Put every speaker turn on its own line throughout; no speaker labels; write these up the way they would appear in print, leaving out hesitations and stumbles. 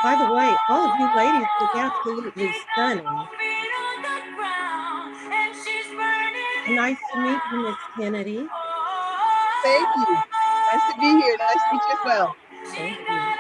By the way, all of you ladies look absolutely stunning. Nice to meet you, Miss Kennedy.
Thank you. Nice to be here. Nice to meet you as well.
Thank you.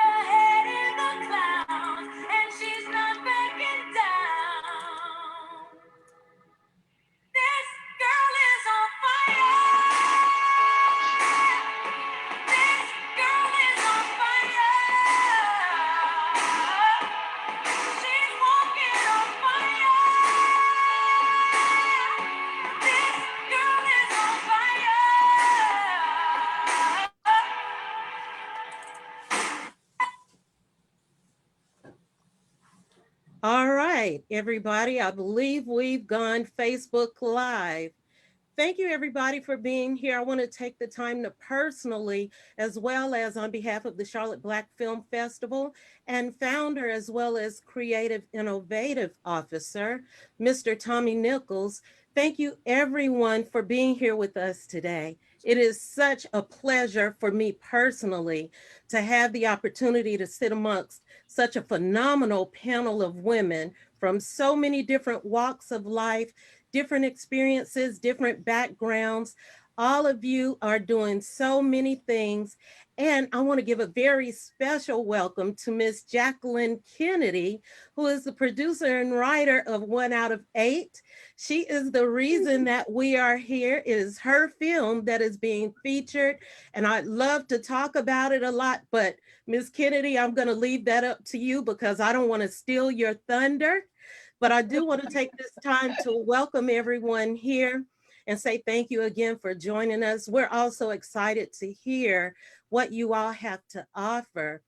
All right, everybody, I believe we've gone Facebook Live. Thank you, everybody, for being here. I want to take the time to personally, as well as on behalf of the Charlotte Black Film Festival and founder, as well as creative innovative officer, Mr. Tommy Nichols, thank you, everyone, for being here with us today. It is such a pleasure for me personally to have the opportunity to sit amongst such a phenomenal panel of women from so many different walks of life, different experiences, different backgrounds. All of you are doing so many things. And I want to give a very special welcome to Miss Jacqueline Kennedy, who is the producer and writer of One Out of Eight. She is the reason that we are here. It is her film that is being featured, and I'd love to talk about it a lot, but Miss Kennedy, I'm going to leave that up to you because I don't want to steal your thunder. But I do want to take this time to welcome everyone here and say thank you again for joining us. We're also excited to hear what you all have to offer.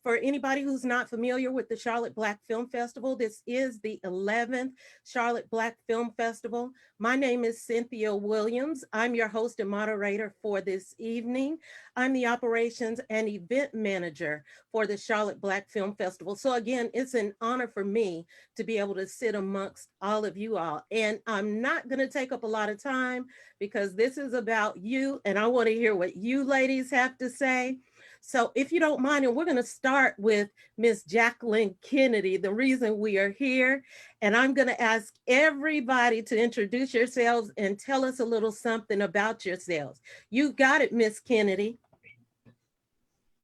For anybody who's not familiar with the Charlotte Black Film Festival, this is the 11th Charlotte Black Film Festival. My name is Cynthia Williams. I'm your host and moderator for this evening. I'm the operations and event manager for the Charlotte Black Film Festival. So again, it's an honor for me to be able to sit amongst all of you all. And I'm not going to take up a lot of time because this is about you and I want to hear what you ladies have to say. So if you don't mind, and we're going to start with Miss Jacqueline Kennedy, the reason we are here. And I'm going to ask everybody to introduce yourselves and tell us a little something about yourselves. You got it, Miss Kennedy.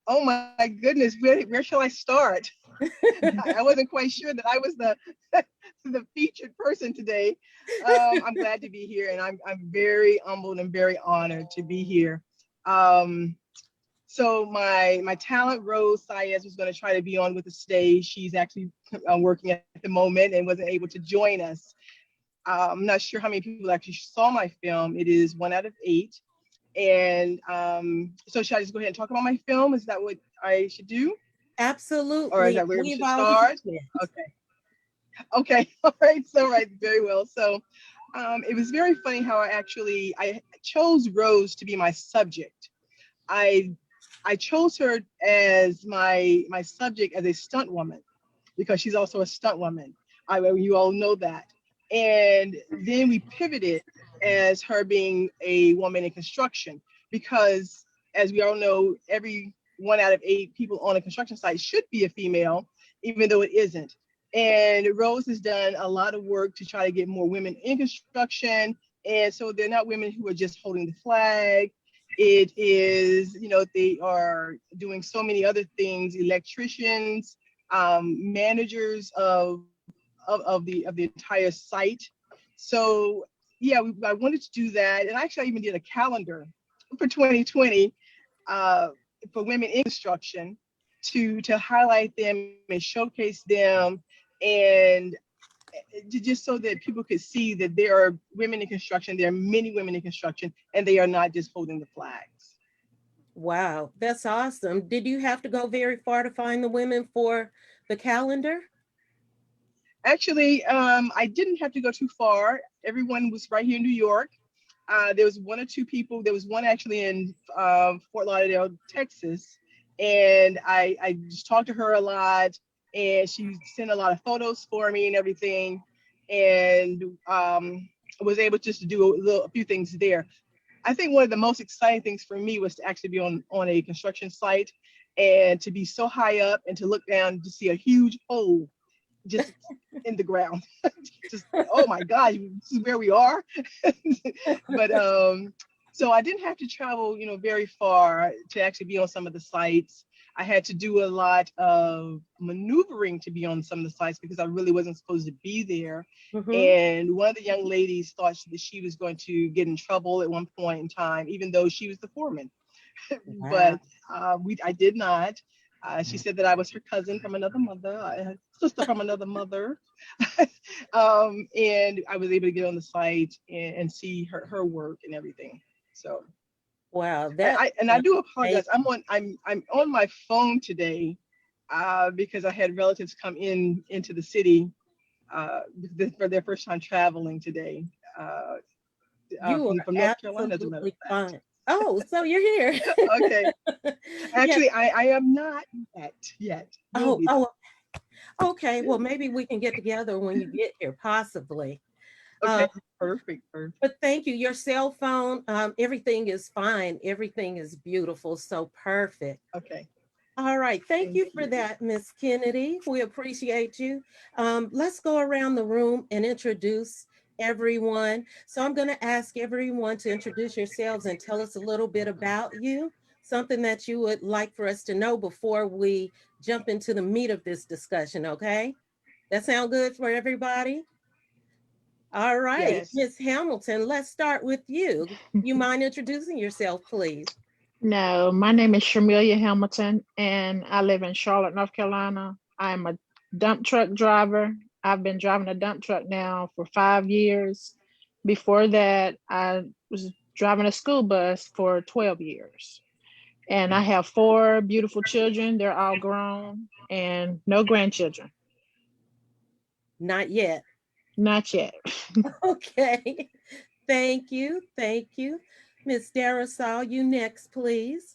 Oh my goodness, where shall I start? I wasn't quite sure that I was the the featured person today. I'm glad to be here, and I'm very humbled and very honored to be here. Um, so my talent, Rose Saez, was going to try to be on with the stage. She's actually working at the moment and wasn't able to join us. I'm not sure how many people actually saw my film. It is One Out of Eight. And so should I just go ahead and talk about my film? Is that what I should do? Or is
Absolutely.
that where we
We've
should
all
start?
heard it.
Okay. Okay. All right. So right. Very well. So it was very funny how I chose Rose to be my subject. I I chose her as my subject as a stunt woman because she's also a stunt woman. You all know that. And then we pivoted as her being a woman in construction because, as we all know, every 1 out of 8 people on a construction site should be a female, even though it isn't. And Rose has done a lot of work to try to get more women in construction. And so they're not women who are just holding the flag. It is, they are doing so many other things, electricians, managers of the entire site. So yeah, I wanted to do that, and actually I even did a calendar for 2020 uh, for women in construction to highlight them and showcase them, and just so that people could see that there are women in construction. There are many women in construction, and they are not just holding the flags.
Wow, that's awesome. Did you have to go very far to find the women for the calendar?
Actually, I didn't have to go too far. Everyone was right here in New York. There was one or two people. There was one actually in Fort Lauderdale, Texas, and I just talked to her a lot, and she sent a lot of photos for me and everything, and was able just to do a few things there. I think one of the most exciting things for me was to actually be on a construction site and to be so high up and to look down to see a huge hole just in the ground. Just, oh my God, this is where we are. But so I didn't have to travel, very far to actually be on some of the sites. I had to do a lot of maneuvering to be on some of the sites because I really wasn't supposed to be there.
Mhm.
And one of the young ladies thought that she was going to get in trouble at one point in time, even though she was the foreman.
Wow.
But I did not. She said that I was her cousin from another mother, her sister from another mother. And I was able to get on the site and see her work and everything. So
Wow. That
and I
sounds
do apologize.
amazing.
I'm on my phone today because I had relatives come into the city for their first time traveling today
You
from
are
North Carolina, as a matter of
absolutely
fact.
fine. Oh, so you're here.
Okay.
Yes.
Actually, I am not yet. Will
Oh,
be
oh,
though.
okay. Well, maybe we can get together when you get here, possibly. Um,
Okay. Perfect. Perfect.
but thank you. Your cell phone, everything is fine. Everything is beautiful. So perfect.
Okay.
All right. Thank
Thank
you for
you.
that, Miss Kennedy. We appreciate you. Let's go around the room and introduce everyone. So I'm going to ask everyone to introduce yourselves and tell us a little bit about you, something that you would like for us to know before we jump into the meat of this discussion. Okay. That sound good for everybody? All right.
Yes.
Miss Hamilton, let's start with you. You mind introducing yourself, please?
No, my name is Shamilia Hamilton, and I live in Charlotte, North Carolina. I'm a dump truck driver. I've been driving a dump truck now for 5 years. Before that, I was driving a school bus for 12 years. And I have four beautiful children. They're all grown and no grandchildren.
Not yet.
Not yet.
Okay. Thank you. Thank you. Miss Darasol, you next, please.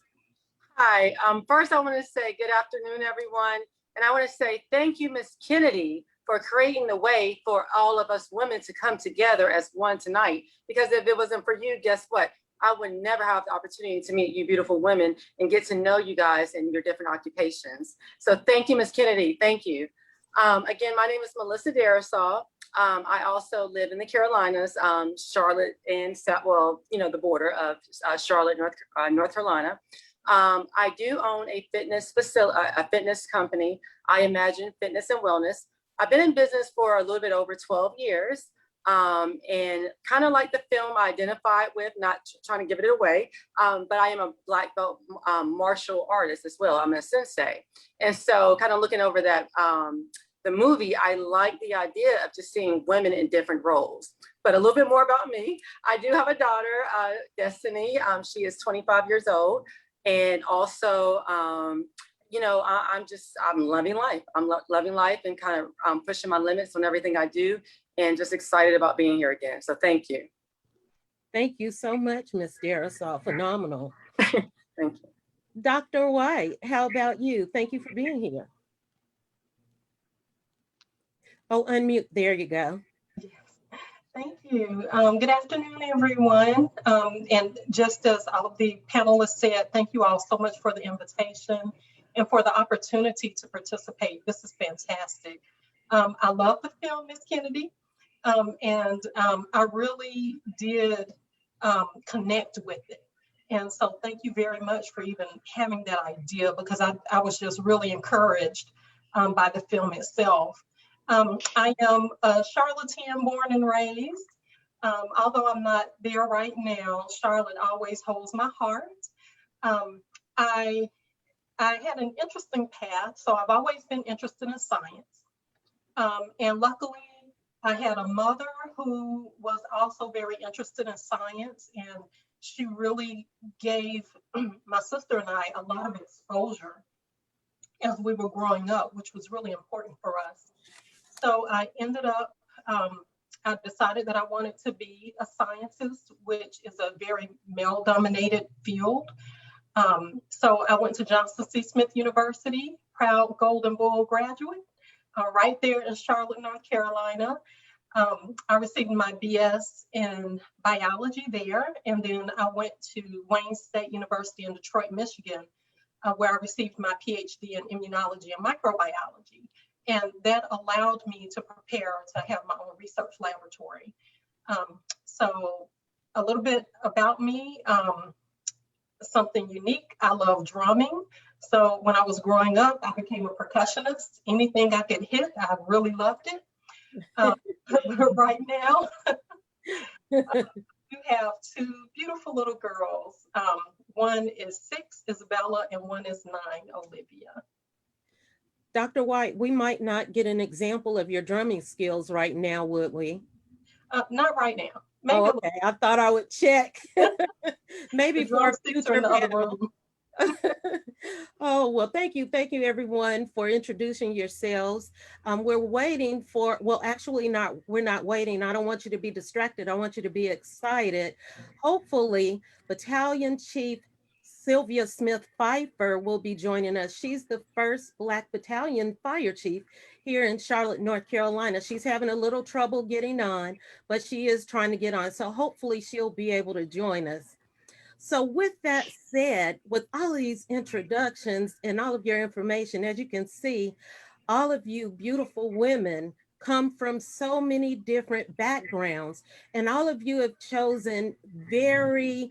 Hi. First, I want to say good afternoon, everyone. And I want to say thank you, Miss Kennedy, for creating the way for all of us women to come together as one tonight. Because if it wasn't for you, guess what? I would never have the opportunity to meet you beautiful women and get to know you guys and your different occupations. So thank you, Miss Kennedy. Thank you. Again, my name is Melissa Darasol. I also live in the Carolinas, Charlotte and the border of Charlotte, North Carolina. I do own a fitness facility, a fitness company. I Imagine Fitness and Wellness. I've been in business for a little bit over 12 years. And kind of like the film I identified with, not trying to give it away, but I am a black belt martial artist as well. I'm a sensei. And so kind of looking over that, the movie, I like the idea of just seeing women in different roles. But a little bit more about me. I do have a daughter, Destiny. She is 25 years old. And also, I'm loving life. I'm loving life and kind of pushing my limits on everything I do and just excited about being here again. So thank you.
Thank you so much, Miss Darasol. Phenomenal.
Thank you.
Dr. White, how about you? Thank you for being here. Oh, unmute. There you go.
Yes, thank you. Good afternoon, everyone. And just as all of the panelists said, thank you all so much for the invitation and for the opportunity to participate. This is fantastic. I love the film, Miss Kennedy, and I really did connect with it. And so thank you very much for even having that idea, because I was just really encouraged by the film itself. I am a Charlottean born and raised. Although I'm not there right now, Charlotte always holds my heart. I had an interesting path, so I've always been interested in science. And luckily, I had a mother who was also very interested in science, and she really gave my sister and I a lot of exposure as we were growing up, which was really important for us. So I ended up, I decided that I wanted to be a scientist, which is a very male-dominated field. So I went to Johnson C. Smith University, proud Golden Bowl graduate, right there in Charlotte, North Carolina. I received my BS in biology there, and then I went to Wayne State University in Detroit, Michigan, where I received my PhD in immunology and microbiology. And that allowed me to prepare to have my own research laboratory. So a little bit about me, something unique. I love drumming. So when I was growing up, I became a percussionist. Anything I could hit, I really loved it. But right now, you have two beautiful little girls. One is 6, Isabella, and one is 9, Olivia.
Dr. White, we might not get an example of your drumming skills right now, would we?
Not right now. Maybe
Oh, okay. I thought I would check. Maybe
the
for a
drumsticks are in
future
the other
panel.
room.
Oh, well, thank you. Thank you, everyone, for introducing yourselves. We're waiting for, well, actually not, we're not waiting. I don't want you to be distracted. I want you to be excited. Hopefully, Battalion Chief Sylvia Smith Pfeiffer will be joining us. She's the first Black battalion fire chief here in Charlotte, North Carolina. She's having a little trouble getting on, but she is trying to get on. So hopefully she'll be able to join us. So with that said, with all of these introductions and all of your information, as you can see, all of you beautiful women come from so many different backgrounds, and all of you have chosen very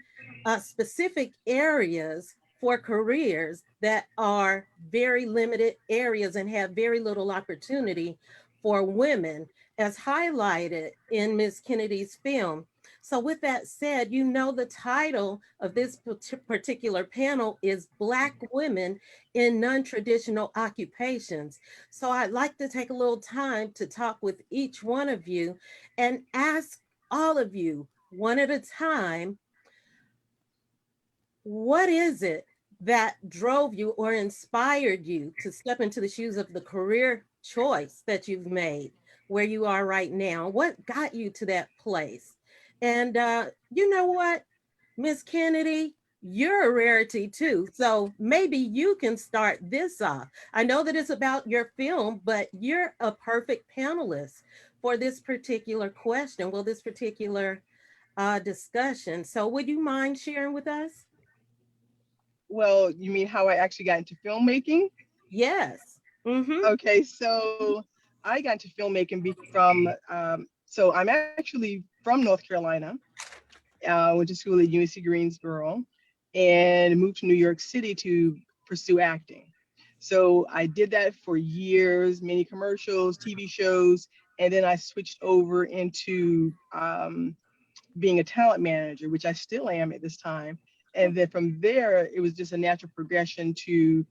specific areas for careers that are very limited areas and have very little opportunity for women, as highlighted in Ms. Kennedy's film. So with that said, you know the title of this particular panel is Black Women in Non-Traditional Occupations. So I'd like to take a little time to talk with each one of you and ask all of you one at a time, what is it that drove you or inspired you to step into the shoes of the career choice that you've made where you are right now? What got you to that place? And you know what, Miss Kennedy, you're a rarity too. So maybe you can start this off. I know that it's about your film, but you're a perfect panelist for this particular question, well, this particular discussion. So would you mind sharing with us?
Well, you mean how I actually got into filmmaking?
Yes. Mm-hmm.
Okay, so I got into filmmaking from, so I'm actually from North Carolina. Went to school at UNC Greensboro and moved to New York City to pursue acting. So I did that for years, many commercials, TV shows, and then I switched over into being a talent manager, which I still am at this time. And then from there, it was just a natural progression to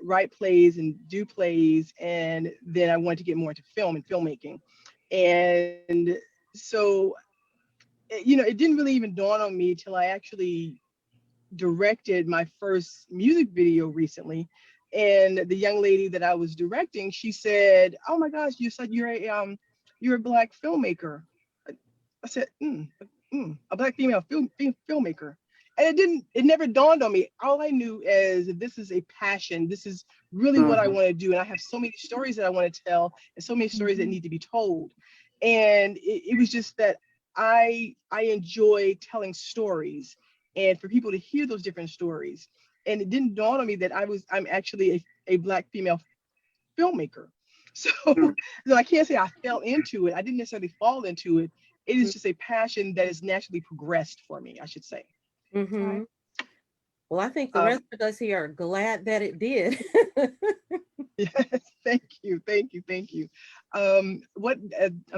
write plays and do plays. And then I wanted to get more into film and filmmaking. And so, you know, it didn't really even dawn on me till I actually directed my first music video recently. And the young lady that I was directing, she said, "Oh my gosh, you said you're a Black filmmaker." I said, a Black female filmmaker. And it never dawned on me. All I knew is this is a passion. This is really what I want to do. And I have so many stories that I want to tell and so many stories that need to be told. And it was just that I enjoy telling stories and for people to hear those different stories. And it didn't dawn on me that I'm actually a Black female filmmaker. So, so I can't say I fell into it. I didn't necessarily fall into it. It is just a passion that has naturally progressed for me, I should say.
Mm-hmm. Well, I think the rest of us here are glad that it did.
Yes, thank you. I'm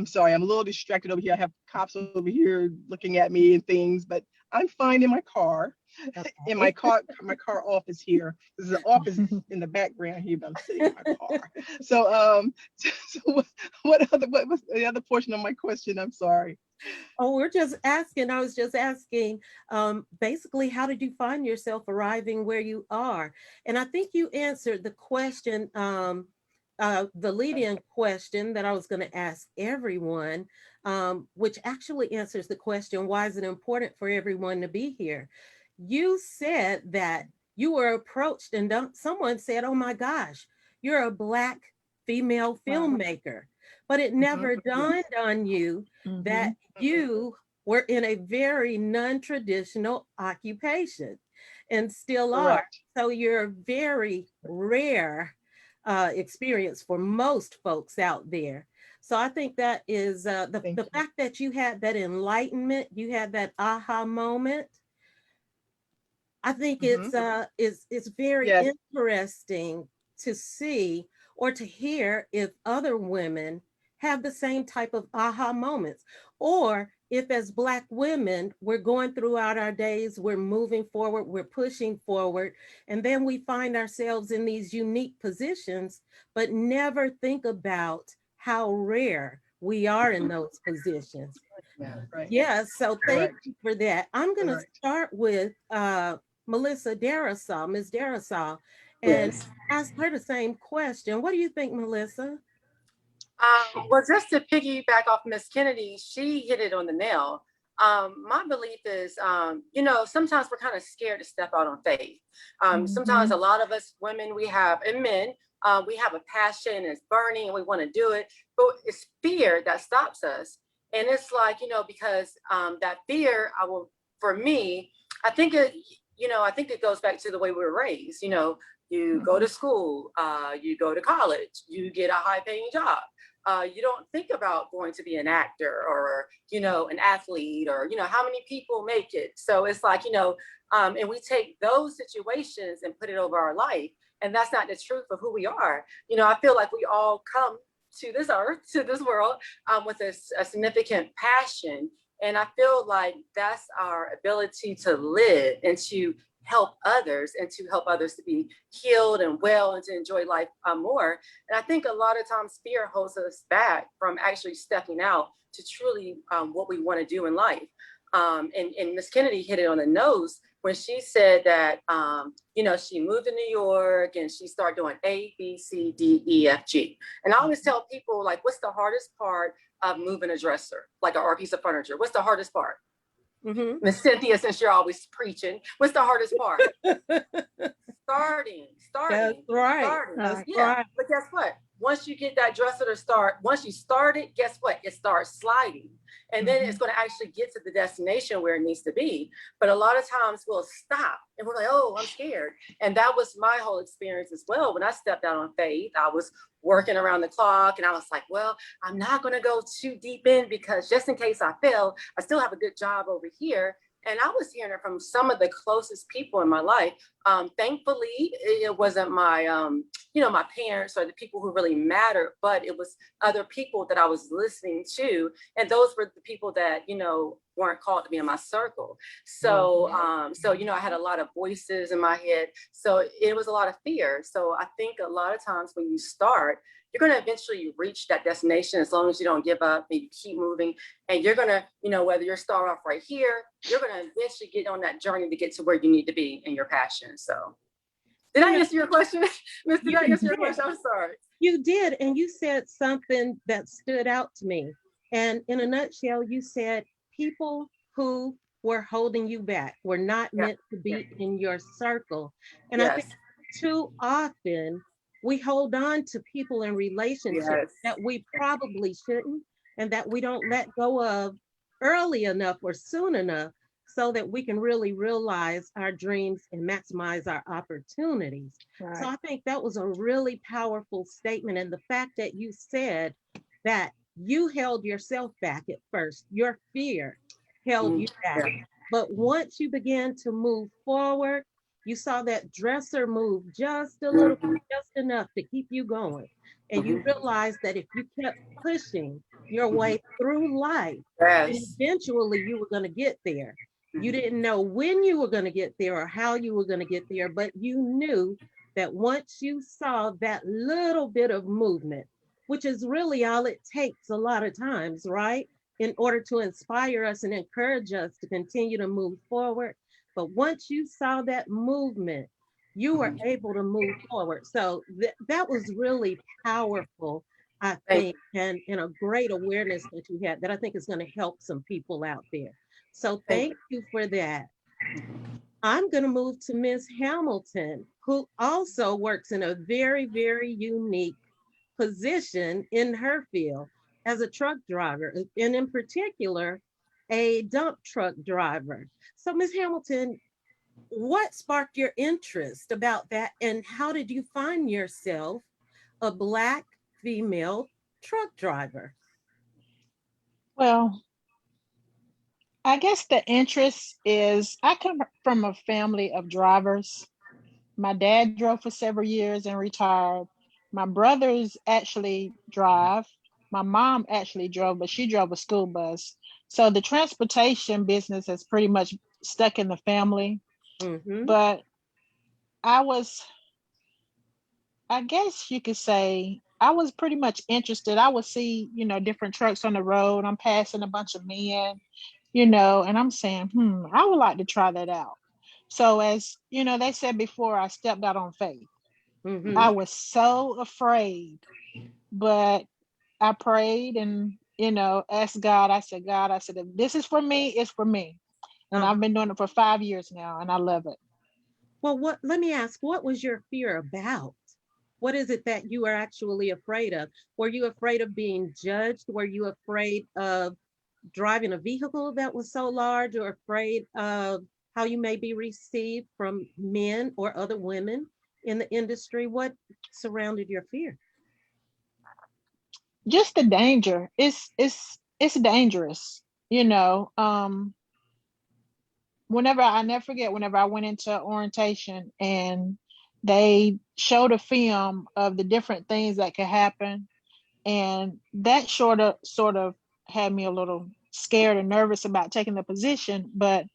sorry, I'm a little distracted over here. I have cops over here looking at me and things, but I'm fine in my car.
Okay.
In my car office here. There's an office in the background here, but I'm sitting in my car. So, so what's the other portion of my question? I'm sorry.
Oh, I was just asking, basically, how did you find yourself arriving where you are? And I think you answered the question, the lead-in question that I was going to ask everyone, which actually answers the question, why is it important for everyone to be here? You said that you were approached and someone said, oh my gosh, you're a Black female filmmaker. but it never dawned on you that
Mhm.
you were in a very non-traditional occupation and still are.
Correct.
So you're a very rare experience for most folks out there. So I think that is
Thank
the
you.
fact that you had that enlightenment, you had that aha moment. I think
Hmm.
it's very
Yes.
interesting to see or to hear if other women have the same type of aha moments, or if as Black women we're going throughout our days, we're moving forward, we're pushing forward, and then we find ourselves in these unique positions, but never think about how rare we are in those positions.
Yeah.
Right.
Yeah, so thank
Correct.
you for that. I'm going to
Correct.
start with Melissa Darasol, Ms. Darasol, and
Yes.
ask her the same question. What do you think, Melissa?
Well, just to piggyback off Miss Kennedy, she hit it on the nail. My belief is, sometimes we're kind of scared to step out on faith. Sometimes a
Mhm.
lot of us women, we have, and men, we have a passion, it's burning, and we want to do it, but it's fear that stops us. And it's like, because that fear, for me, I think I think it goes back to the way we were raised. You go to school, you go to college, you get a high paying job. You don't think about going to be an actor or an athlete, or how many people make it. So it's like, and we take those situations and put it over our life, and that's not the truth of who we are. I feel like we all come to this earth, to this world, with a significant passion, and I feel like that's our ability to live and to help others, and to help others to be healed and well, and to enjoy life more. And I think a lot of times fear holds us back from actually stepping out to truly what we want to do in life. And Miss Kennedy hit it on the nose when she said that, she moved to New York and she started doing A, B, C, D, E, F, G. And I always tell people, like, what's the hardest part of moving a dresser, like, or a piece of furniture? What's the hardest part?
Mm-hmm.
Miss Cynthia, since you're always preaching, what's the hardest part? Starting.
That's right. That's
Right.
Yeah.
right.
But guess what? Once you get that dresser to start, once you start it, guess what? It starts sliding. And then it's going to actually get to the destination where it needs to be. But a lot of times we'll stop and we're like, oh, I'm scared. And that was my whole experience as well. When I stepped out on faith, I was working around the clock and I was like, well, I'm not going to go too deep in, because just in case I fail, I still have a good job over here. And I was hearing it from some of the closest people in my life. Thankfully, it wasn't my, my parents or the people who really mattered, but it was other people that I was listening to. And those were the people that, weren't called to be in my circle. So, I had a lot of voices in my head. So it was a lot of fear. So I think a lot of times when you start, you're going to eventually reach that destination, as long as you don't give up and you keep moving. And you're going to, whether you're start off right here, you're going to eventually get on that journey to get to where you need to be in your passion. So did I answer your question? Miss, did I answer your question? I'm sorry.
You did, and you said something that stood out to me. And in a nutshell, you said people who were holding you back were not
Yeah.
meant to be in your circle. And I think
Yes.
too often we hold on to people in relationships
Yes.
that we probably shouldn't, and that we don't let go of early enough or soon enough, so that we can really realize our dreams and maximize our opportunities. So
Right.
I think that was a really powerful statement. And the fact that you said that you held yourself back at first, your fear held you back.
Yeah.
But once you began to move forward, you saw that dresser move just a little bit, just enough to keep you going. And you realized that if you kept pushing your way through life, then
Yes.
eventually you were going to get there. You didn't know when you were going to get there or how you were going to get there, but you knew that once you saw that little bit of movement, which is really all it takes a lot of times, right? In order to inspire us and encourage us to continue to move forward. But once you saw that movement, you were able to move forward. So that was really powerful, I think, and a great awareness that you had that I think is going to help some people out there. So thank you for that. I'm going to move to Ms. Hamilton, who also works in a very, very unique position in her field. as a truck driver, and in particular, a dump truck driver. So, Ms. Hamilton, what sparked your interest about that, and how did you find yourself a Black female truck driver?
Well, I guess the interest is I come from a family of drivers. My dad drove for several years and retired. My brothers actually drive. My mom actually drove, but she drove a school bus. So the transportation business has pretty much stuck in the family.
Mm-hmm.
But I was, I guess you could say, I was pretty much interested. I would see, different trucks on the road. I'm passing a bunch of men, and I'm saying, I would like to try that out. So as they said before, I stepped out on faith.
Mm-hmm.
I was so afraid, but I prayed and, asked God. I said, God, I said, if this is for me, it's for me. And
Uh-huh.
I've been doing it for 5 years now and I love it.
Well, let me ask, what was your fear about? What is it that you are actually afraid of? Were you afraid of being judged? Were you afraid of driving a vehicle that was so large, or afraid of how you may be received from men or other women in the industry? What surrounded your fear?
Just the danger. It's dangerous, you know. Whenever I never forget whenever I went into orientation and they showed a film of the different things that could happen, and that sort of had me a little scared and nervous about taking the position. But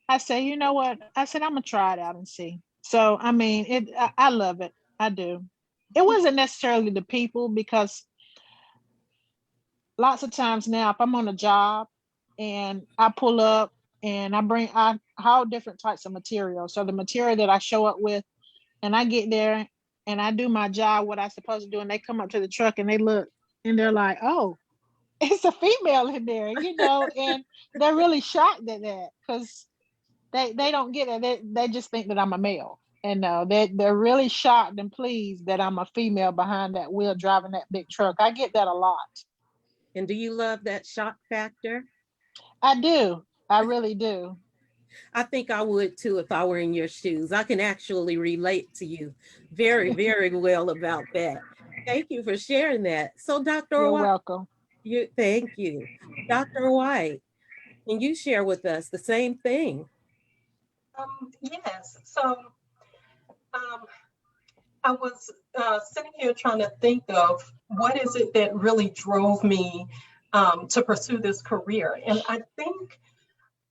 I said, you know what? I said I'm gonna try it out and see. So I mean, I love it. I do. It wasn't necessarily the people, because lots of times now, if I'm on a job and I pull up and I haul different types of material. So the material that I show up with, and I get there and I do my job, what I'm supposed to do, and they come up to the truck and they look and they're like, oh, it's a female in there, and they're really shocked at that because they don't get it. They just think that I'm a male. And no, they're really shocked and pleased that I'm a female behind that wheel driving that big truck. I get that a lot.
And do you love that shock factor?
I do. I really do.
I think I would too if I were in your shoes. I can actually relate to you very, very well about that. Thank you for sharing that. So, Dr.
You're
White,
welcome.
thank you. Dr. White, can you share with us the same thing?
Yes. So um, I was sitting here trying to think of what is it that really drove me to pursue this career. And I think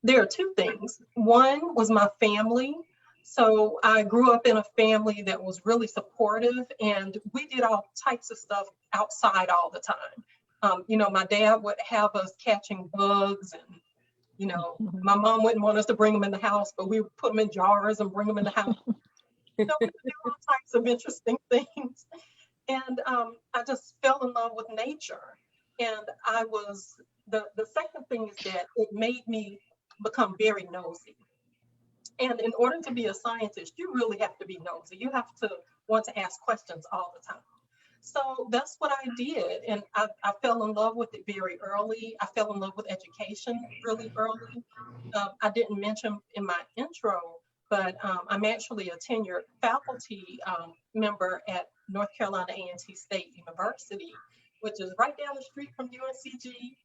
there are two things. One was my family. So I grew up in a family that was really supportive, and we did all types of stuff outside all the time. My dad would have us catching bugs, and my mom wouldn't want us to bring them in the house, but we would put them in jars and bring them in the house. We would do all types of interesting things. And I just fell in love with nature. And the second thing is that it made me become very nosy. And in order to be a scientist, you really have to be nosy. You have to want to ask questions all the time. So that's what I did. And I fell in love with it very early. I fell in love with education really early. I didn't mention in my intro, but I'm actually a tenured faculty member at North Carolina A&T State University, which is right down the street from UNCG.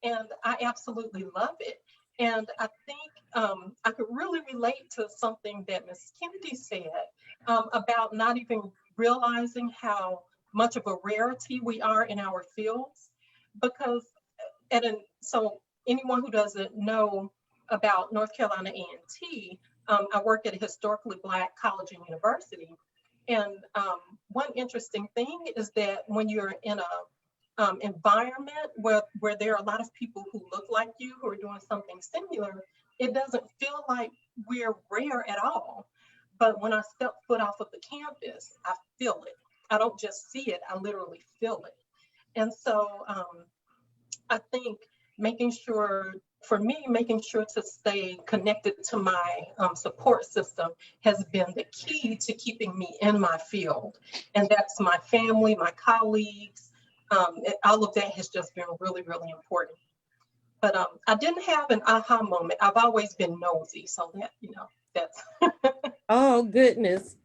And I absolutely love it. And I think I could really relate to something that Ms. Kennedy said about not even realizing how much of a rarity we are in our fields. Because so anyone who doesn't know about North Carolina A&T, I work at a historically Black college and university. And one interesting thing is that when you're in a environment where there are a lot of people who look like you, who are doing something similar, it doesn't feel like we're rare at all. But when I step foot off of the campus, I feel it. I don't just see it, I literally feel it. And so I think making sure to stay connected to my support system has been the key to keeping me in my field. And that's my family, my colleagues, all of that has just been really, really important. But I didn't have an aha moment. I've always been nosy, so that, that's.
Oh, goodness.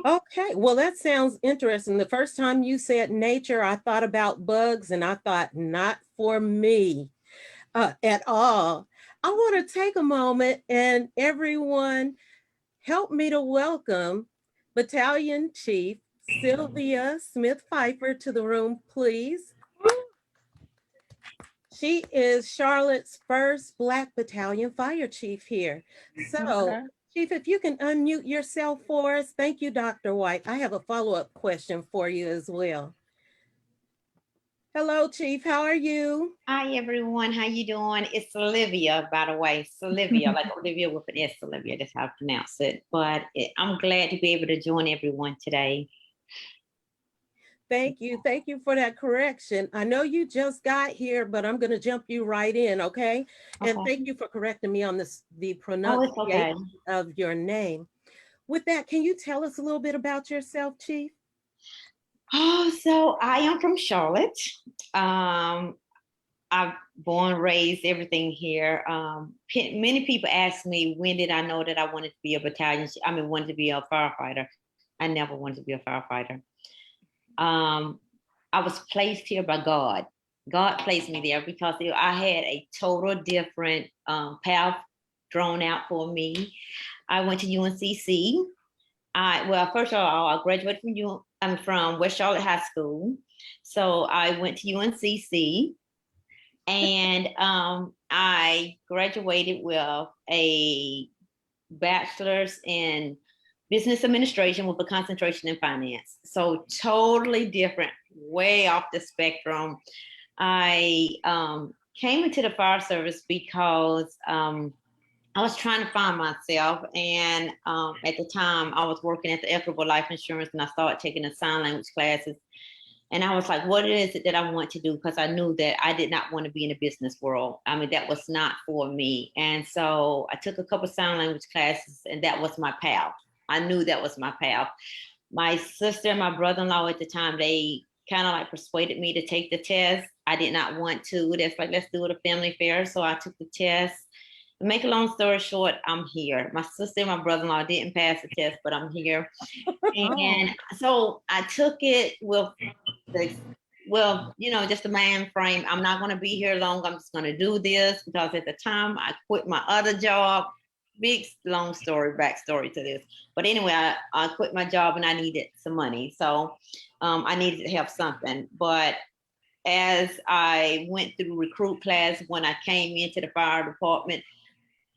Okay, well, that sounds interesting. The first time you said nature, I thought about bugs and I thought, not for me at all. I want to take a moment and everyone help me to welcome Battalion Chief Sylvia Smith Pfeiffer to the room, please. She is Charlotte's first Black Battalion Fire Chief here. So,
Okay.
Chief, if you can unmute yourself for us. Thank you, Dr. White. I have a follow-up question for you as well. Hello, Chief. How are you?
Hi everyone, how you doing? It's Olivia, by the way. Olivia, like Olivia with an S, Olivia, that's how I pronounce it. But I'm glad to be able to join everyone today.
Thank you. Thank you for that correction. I know you just got here, but I'm going to jump you right in, okay? And
Okay.
thank you for correcting me on the
Oh, it's
pronunciation
okay.
of your name. With that, can you tell us a little bit about yourself, Chief?
Oh, so I am from Charlotte. I've born, raised, everything here. Many people ask me, when did I know that I wanted to be a battalion? Wanted to be a firefighter. I never wanted to be a firefighter. I was placed here by God. God placed me there because I had a total different path drawn out for me. I went to UNCC. First of all, I graduated from West Charlotte High School. So I went to UNCC and I graduated with a bachelor's in business administration with a concentration in finance. So totally different, way off the spectrum. I came into the fire service because I was trying to find myself. And at the time I was working at the Equitable Life Insurance and I started taking the sign language classes. And I was like, what is it that I want to do? Because I knew that I did not want to be in the business world. That was not for me. And so I took a couple sign language classes and that was my path. I knew that was my path. My sister and my brother-in-law at the time, they kind of like persuaded me to take the test. I did not want to. That's like, let's do it a family fair. So I took the test. To make a long story short, I'm here. My sister and my brother-in-law didn't pass the test, but I'm here. And so I took it with just the mind frame. I'm not going to be here long. I'm just going to do this because at the time I quit my other job. Big, long story, backstory to this. But anyway, I quit my job and I needed some money. So I needed to have something. But as I went through recruit class, when I came into the fire department,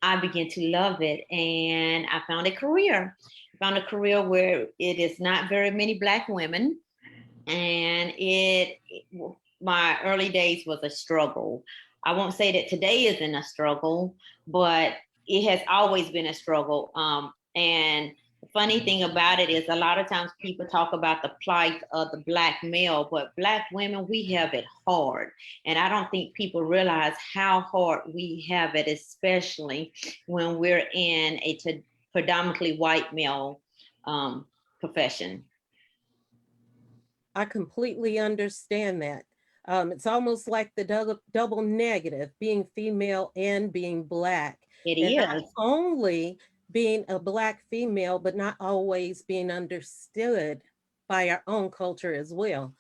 I began to love it and I found a career. I found a career where it is not very many Black women. And my early days was a struggle. I won't say that today isn't a struggle, but it has always been a struggle. And the funny thing about it is a lot of times people talk about the plight of the Black male, but Black women, we have it hard. And I don't think people realize how hard we have it, especially when we're in a predominantly white male profession.
I completely understand that. It's almost like the double negative, being female and being Black.
It
and
is.
Not only being a Black female, but not always being understood by our own culture as well.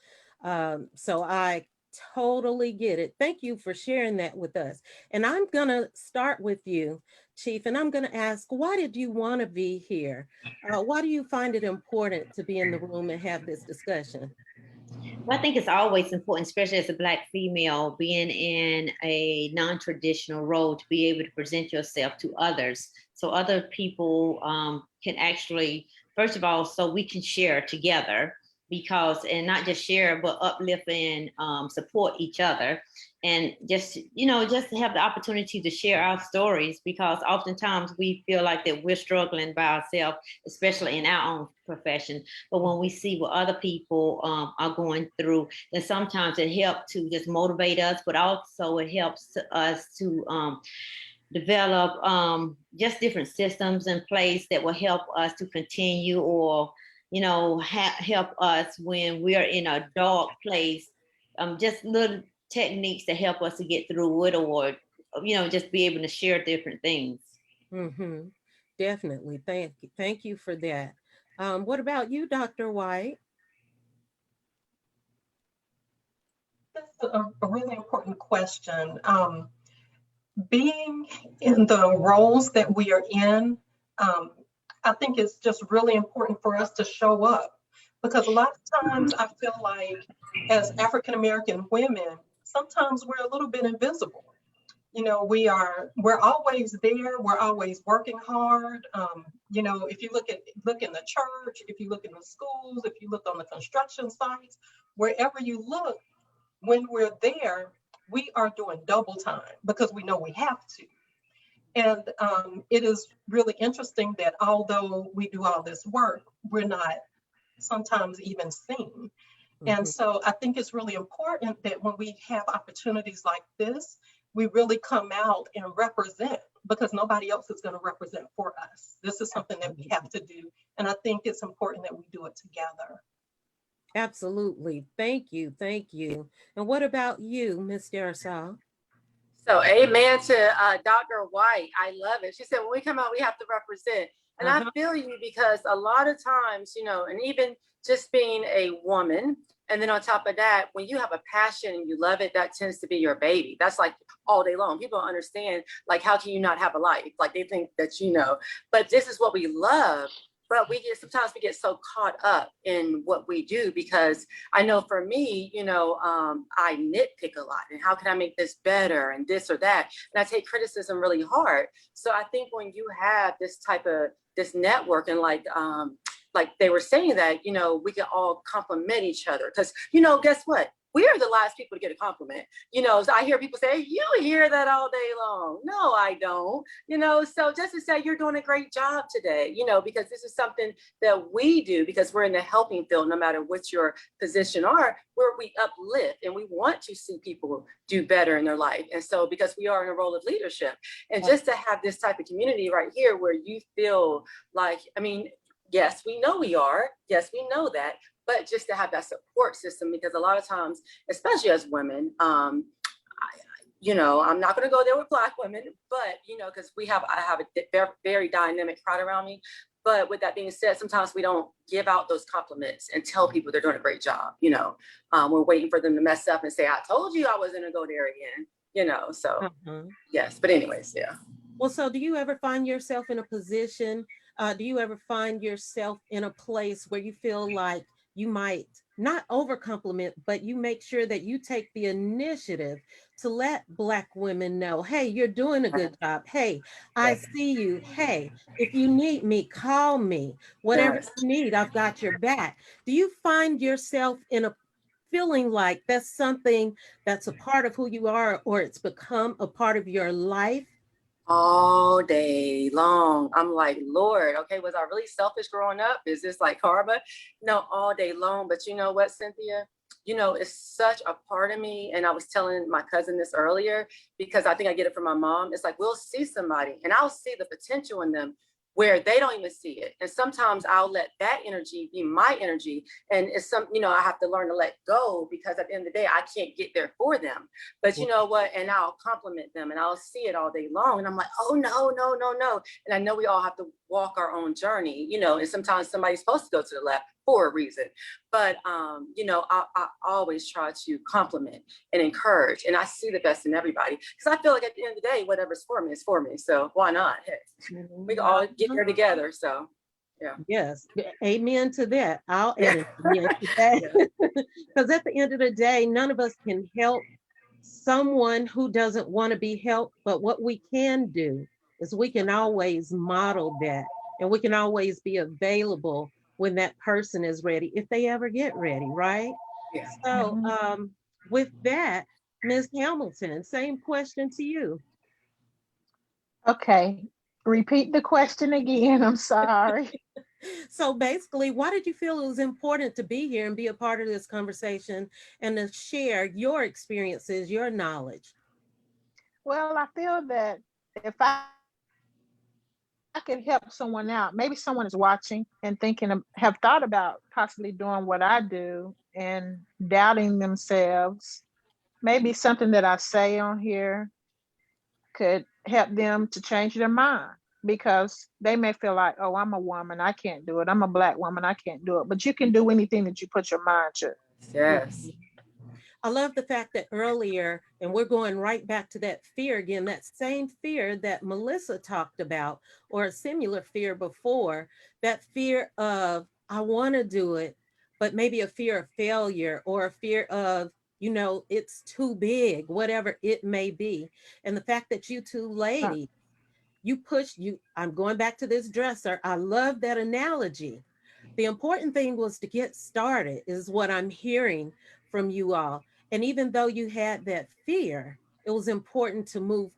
So I totally get it. Thank you for sharing that with us. And I'm going to start with you, Chief, and I'm going to ask, why did you want to be here? Why do you find it important to be in the room and have this discussion?
Well, I think it's always important, especially as a Black female, being in a non-traditional role, to be able to present yourself to others. So other people can actually, first of all, so we can share together, and not just share, but uplift and support each other. And just have the opportunity to share our stories, because oftentimes we feel like that we're struggling by ourselves, especially in our own profession. But when we see what other people are going through, then sometimes it helps to just motivate us, but also it helps us to develop just different systems in place that will help us to continue, or help us when we are in a dark place just little techniques to help us to get through it, or just be able to share different things.
Mm-hmm. Definitely. Thank you for that. What about you, Dr. White?
That's a really important question. Being in the roles that we are in, I think it's just really important for us to show up, because a lot of times I feel like as African American women, sometimes we're a little bit invisible. We're always there. We're always working hard. If you look in the church, if you look in the schools, if you look on the construction sites, wherever you look, when we're there, we are doing double time because we know we have to. And it is really interesting that although we do all this work, we're not sometimes even seen. And so I think it's really important that when we have opportunities like this, we really come out and represent, because nobody else is going to represent for us. This is something that we have to do. And I think it's important that we do it together.
Absolutely. Thank you. Thank you. And what about you, Ms. Darasal?
So amen to Dr. White. I love it. She said, when we come out, we have to represent. And I feel you, because a lot of times, and even just being a woman, and then on top of that, when you have a passion and you love it, that tends to be your baby. That's like all day long. People don't understand, like, how can you not have a life? Like, they think that, but this is what we love. But sometimes we get so caught up in what we do, because I know for me, I nitpick a lot, and how can I make this better and this or that? And I take criticism really hard. So I think when you have this network, and like they were saying that, we can all compliment each other, because, guess what? We are the last people to get a compliment. So I hear people say, you hear that all day long. No, I don't. So just to say you're doing a great job today, because this is something that we do, because we're in the helping field, no matter what your position are, where we uplift and we want to see people do better in their life. And so because we are in a role of leadership, and just to have this type of community right here where you feel like, yes, we know we are. Yes, we know that. But just to have that support system, because a lot of times, especially as women, I'm not going to go there with Black women, but, because I have a very, very dynamic crowd around me. But with that being said, sometimes we don't give out those compliments and tell people they're doing a great job. We're waiting for them to mess up and say, I told you I wasn't going to go there again, so yes. But anyways, yeah.
Well, so do you ever find yourself in a position, do you ever find yourself in a place where you feel like you might not over compliment, but you make sure that you take the initiative to let Black women know, hey, you're doing a good job. Hey, I see you. Hey, if you need me, call me. Whatever you need, I've got your back. Do you find yourself in a feeling like that's something that's a part of who you are, or it's become a part of your life?
All day long. I'm like, Lord, okay, was I really selfish growing up? Is this like karma? No, all day long. But you know what, Cynthia? It's such a part of me. And I was telling my cousin this earlier, because I think I get it from my mom. It's like, we'll see somebody and I'll see the potential in them where they don't even see it. And sometimes I'll let that energy be my energy. And it's I have to learn to let go, because at the end of the day, I can't get there for them. But you know what? And I'll compliment them and I'll see it all day long. And I'm like, oh, no, no, no, no. And I know we all have to walk our own journey, and sometimes somebody's supposed to go to the left for a reason. But, I always try to compliment and encourage, and I see the best in everybody, because I feel like at the end of the day, whatever's for me is for me. So why not? Hey, we can all get there together. So, yeah.
Yes. Amen to that. I'll add amen to that. Because at the end of the day, none of us can help someone who doesn't want to be helped. But what we can do is we can always model that, and we can always be available when that person is ready, if they ever get ready, right?
Yeah.
So with that, Ms. Hamilton, same question to you.
Okay, repeat the question again. I'm sorry.
So basically, why did you feel it was important to be here and be a part of this conversation and to share your experiences, your knowledge?
Well, I feel that if I could help someone out, maybe someone is watching and thinking have thought about possibly doing what I do, and doubting themselves, maybe something that I say on here could help them to change their mind, because they may feel like, oh, I'm a woman, I can't do it. I'm a Black woman, I can't do it. But you can do anything that you put your mind to.
Yes.
I love the fact that earlier, and we're going right back to that fear again, that same fear that Melissa talked about, or a similar fear before, that fear of, I want to do it, but maybe a fear of failure or a fear of, it's too big, whatever it may be. And the fact that you two ladies, I'm going back to this dresser. I love that analogy. The important thing was to get started, is what I'm hearing from you all. And even though you had that fear, it was important to move,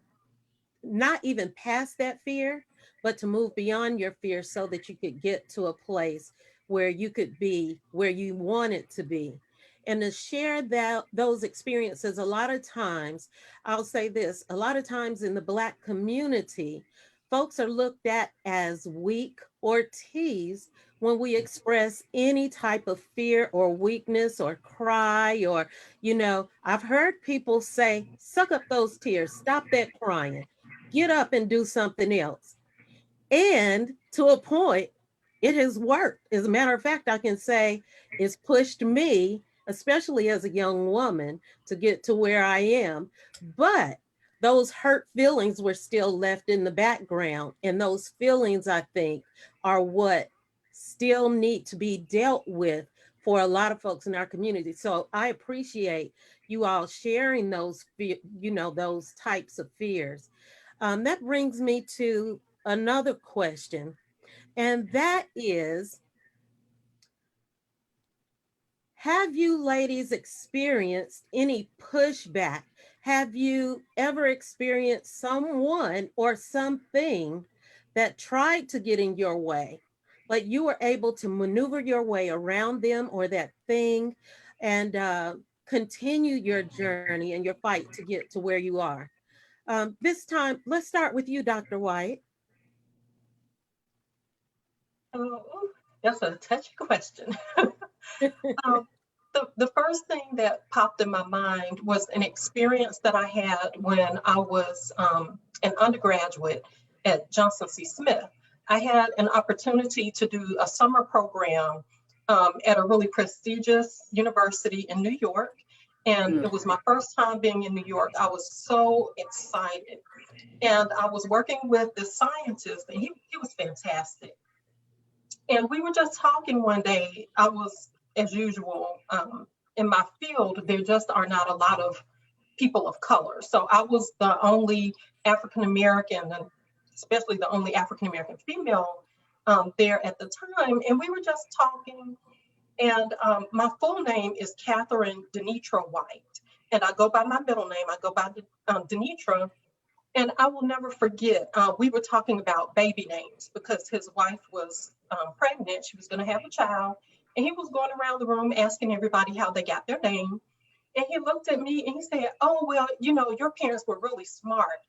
not even past that fear, but to move beyond your fear so that you could get to a place where you could be where you wanted to be. And to share those experiences, a lot of times, I'll say this, a lot of times in the Black community, folks are looked at as weak or teased when we express any type of fear or weakness or cry, or, I've heard people say, suck up those tears, stop that crying, get up and do something else. And to a point, it has worked. As a matter of fact, I can say it's pushed me, especially as a young woman, to get to where I am. But those hurt feelings were still left in the background. And those feelings, I think, are what still need to be dealt with for a lot of folks in our community. So I appreciate you all sharing those, those types of fears. That brings me to another question, and that is, have you ladies experienced any pushback? Have you ever experienced someone or something that tried to get in your way, but you were able to maneuver your way around them or that thing and continue your journey and your fight to get to where you are? This time, let's start with you, Dr. White.
Oh, that's a touchy question. um, the first thing that popped in my mind was an experience that I had when I was an undergraduate at Johnson C. Smith. I had an opportunity to do a summer program at a really prestigious university in New York. And it was my first time being in New York. I was so excited. And I was working with this scientist, and he was fantastic. And we were just talking one day. I was, as usual, in my field, there just are not a lot of people of color. So I was the only African-American, and especially the only African-American female there at the time. And we were just talking. And my full name is Catherine Denitra White. And I go by my middle name. I go by Denitra. And I will never forget, we were talking about baby names because his wife was pregnant. She was going to have a child. And he was going around the room asking everybody how they got their name. And he looked at me and he said, oh, well, your parents were really smart.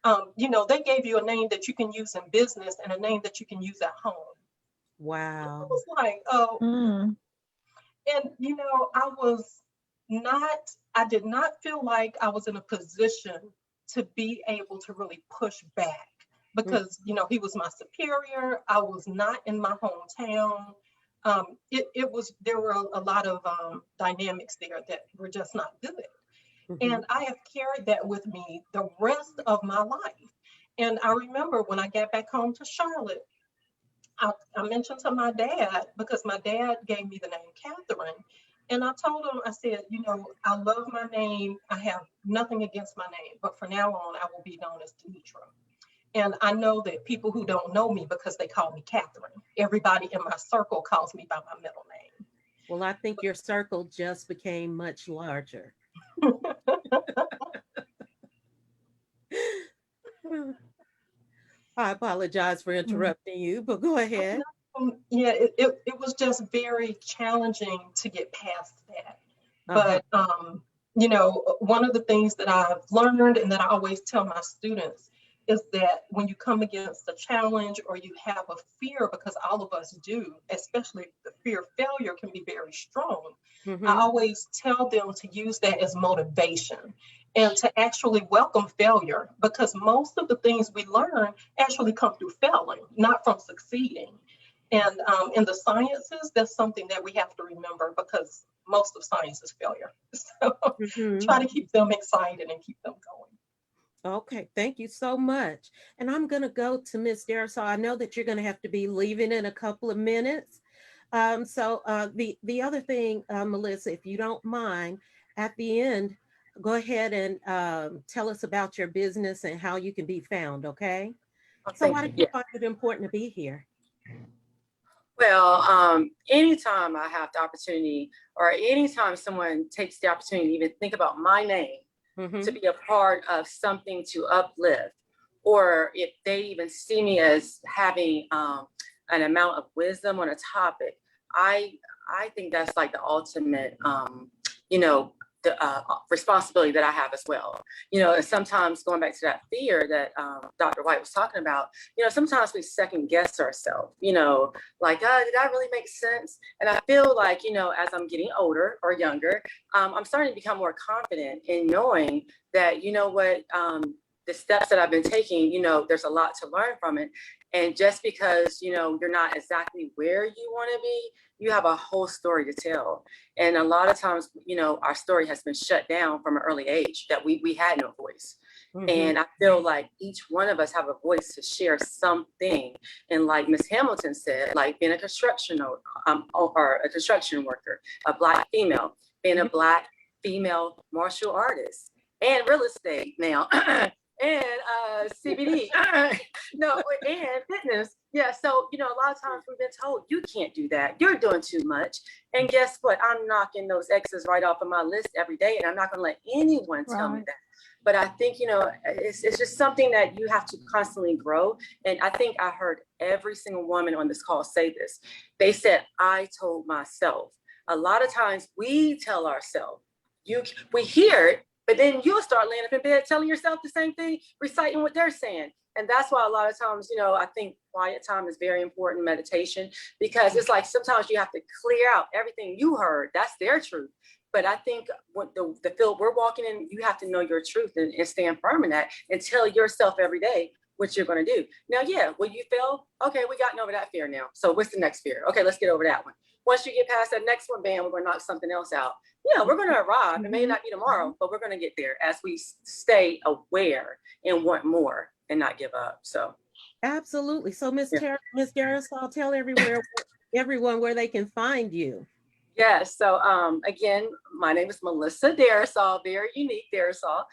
They gave you a name that you can use in business and a name that you can use at home.
Wow.
I was like, oh. And, I did not feel like I was in a position to be able to really push back because, he was my superior. I was not in my hometown. There were a lot of dynamics there that were just not good. And I have carried that with me the rest of my life. And I remember when I got back home to Charlotte, I mentioned to my dad, because my dad gave me the name Catherine. And I told him, I said, I love my name. I have nothing against my name, but from now on, I will be known as Denitra. And I know that people who don't know me because they call me Catherine, everybody in my circle calls me by my middle name.
Well, I think your circle just became much larger. I apologize for interrupting you, but go ahead.
Yeah, it was just very challenging to get past that. But, one of the things that I've learned and that I always tell my students is that when you come against a challenge or you have a fear, because all of us do, especially the fear of failure can be very strong. I
Mhm.
always tell them to use that as motivation and to actually welcome failure, because most of the things we learn actually come through failing, not from succeeding. And in the sciences, that's something that we have to remember, because most of science is failure. So
Mhm.
try to keep them excited and keep them going.
Okay, thank you so much. And I'm going to go to Miss Darisol. I know that you're going to have to be leaving in a couple of minutes. The other thing, Melissa, if you don't mind, at the end, go ahead and tell us about your business and how you can be found. Okay.
Oh,
So
thank
why
you.
did you
Yeah.
find it important to be here?
Well, anytime I have the opportunity, or anytime someone takes the opportunity to even think about my name, to
Mhm.
be a part of something to uplift, or if they even see me as having an amount of wisdom on a topic, I I think that's like the ultimate, you know, the responsibility that I have as well. You know, and sometimes going back to that fear that Dr. White was talking about, you know, sometimes we second guess ourselves, you know, like, did that really make sense? And I feel like, you know, as I'm getting older or younger, I'm starting to become more confident in knowing that, you know what, the steps that I've been taking, you know, there's a lot to learn from it. And just because, you know, you're not exactly where you want to be, you have a whole story to tell. And a lot of times, you know, our story has been shut down from an early age, that we had no voice.
Mhm.
And I feel like each one of us have a voice to share something. And like Miss Hamilton said, like being a or a construction worker, a Black female, being a Black female martial artist, and real estate now, and CBD, no, and fitness. Yeah, so you know, a lot of times we've been told you can't do that. You're doing too much. And guess what? I'm knocking those X's right off of my list every day, and I'm not going to let anyone tell me
Right.
that. But I think, you know, it's just something that you have to constantly grow. And I think I heard every single woman on this call say this. They said, I told myself. A lot of times we tell ourselves, we hear it, but then you'll start laying up in bed telling yourself the same thing, reciting what they're saying. And that's why a lot of times, you know, I think quiet time is very important, meditation, because it's like sometimes you have to clear out everything you heard. That's their truth. But I think what the field we're walking in, you have to know your truth and stand firm in that and tell yourself every day what you're going to do. Now, yeah, will you fail? Okay, we gotten over that fear now. So what's the next fear? Okay, let's get over that one. Once you get past that next one, bam, we're going to knock something else out. Yeah, we're going to arrive. It may not be tomorrow, but we're going to get there as we stay aware and want more and not give up. So
Absolutely. So
yeah.
Miss Darisol, tell everyone where they can find you.
Yes. So again, my name is Melissa Darisol, very unique Darisol.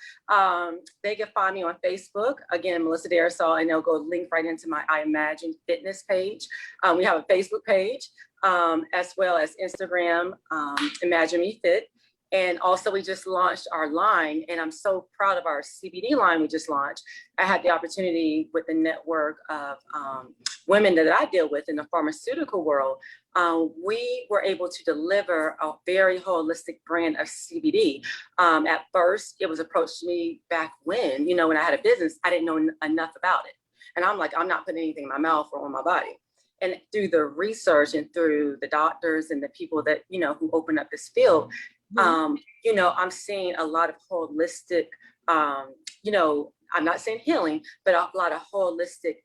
They can find me on Facebook, again, Melissa Darisol, and they'll go link right into my I Imagine Fitness page. We have a Facebook page, as well as Instagram, Imagine Me Fit. And also we just launched our line, and I'm so proud of our CBD line we just launched. I had the opportunity with the network of women that I deal with in the pharmaceutical world. We were able to deliver a very holistic brand of CBD. At first, it was approached to me back when, you know, when I had a business, I didn't know enough about it. And I'm like, I'm not putting anything in my mouth or on my body. And through the research and through the doctors and the people that, you know, who open up this field, you know, I'm seeing a lot of holistic, you know, I'm not saying healing, but a lot of holistic,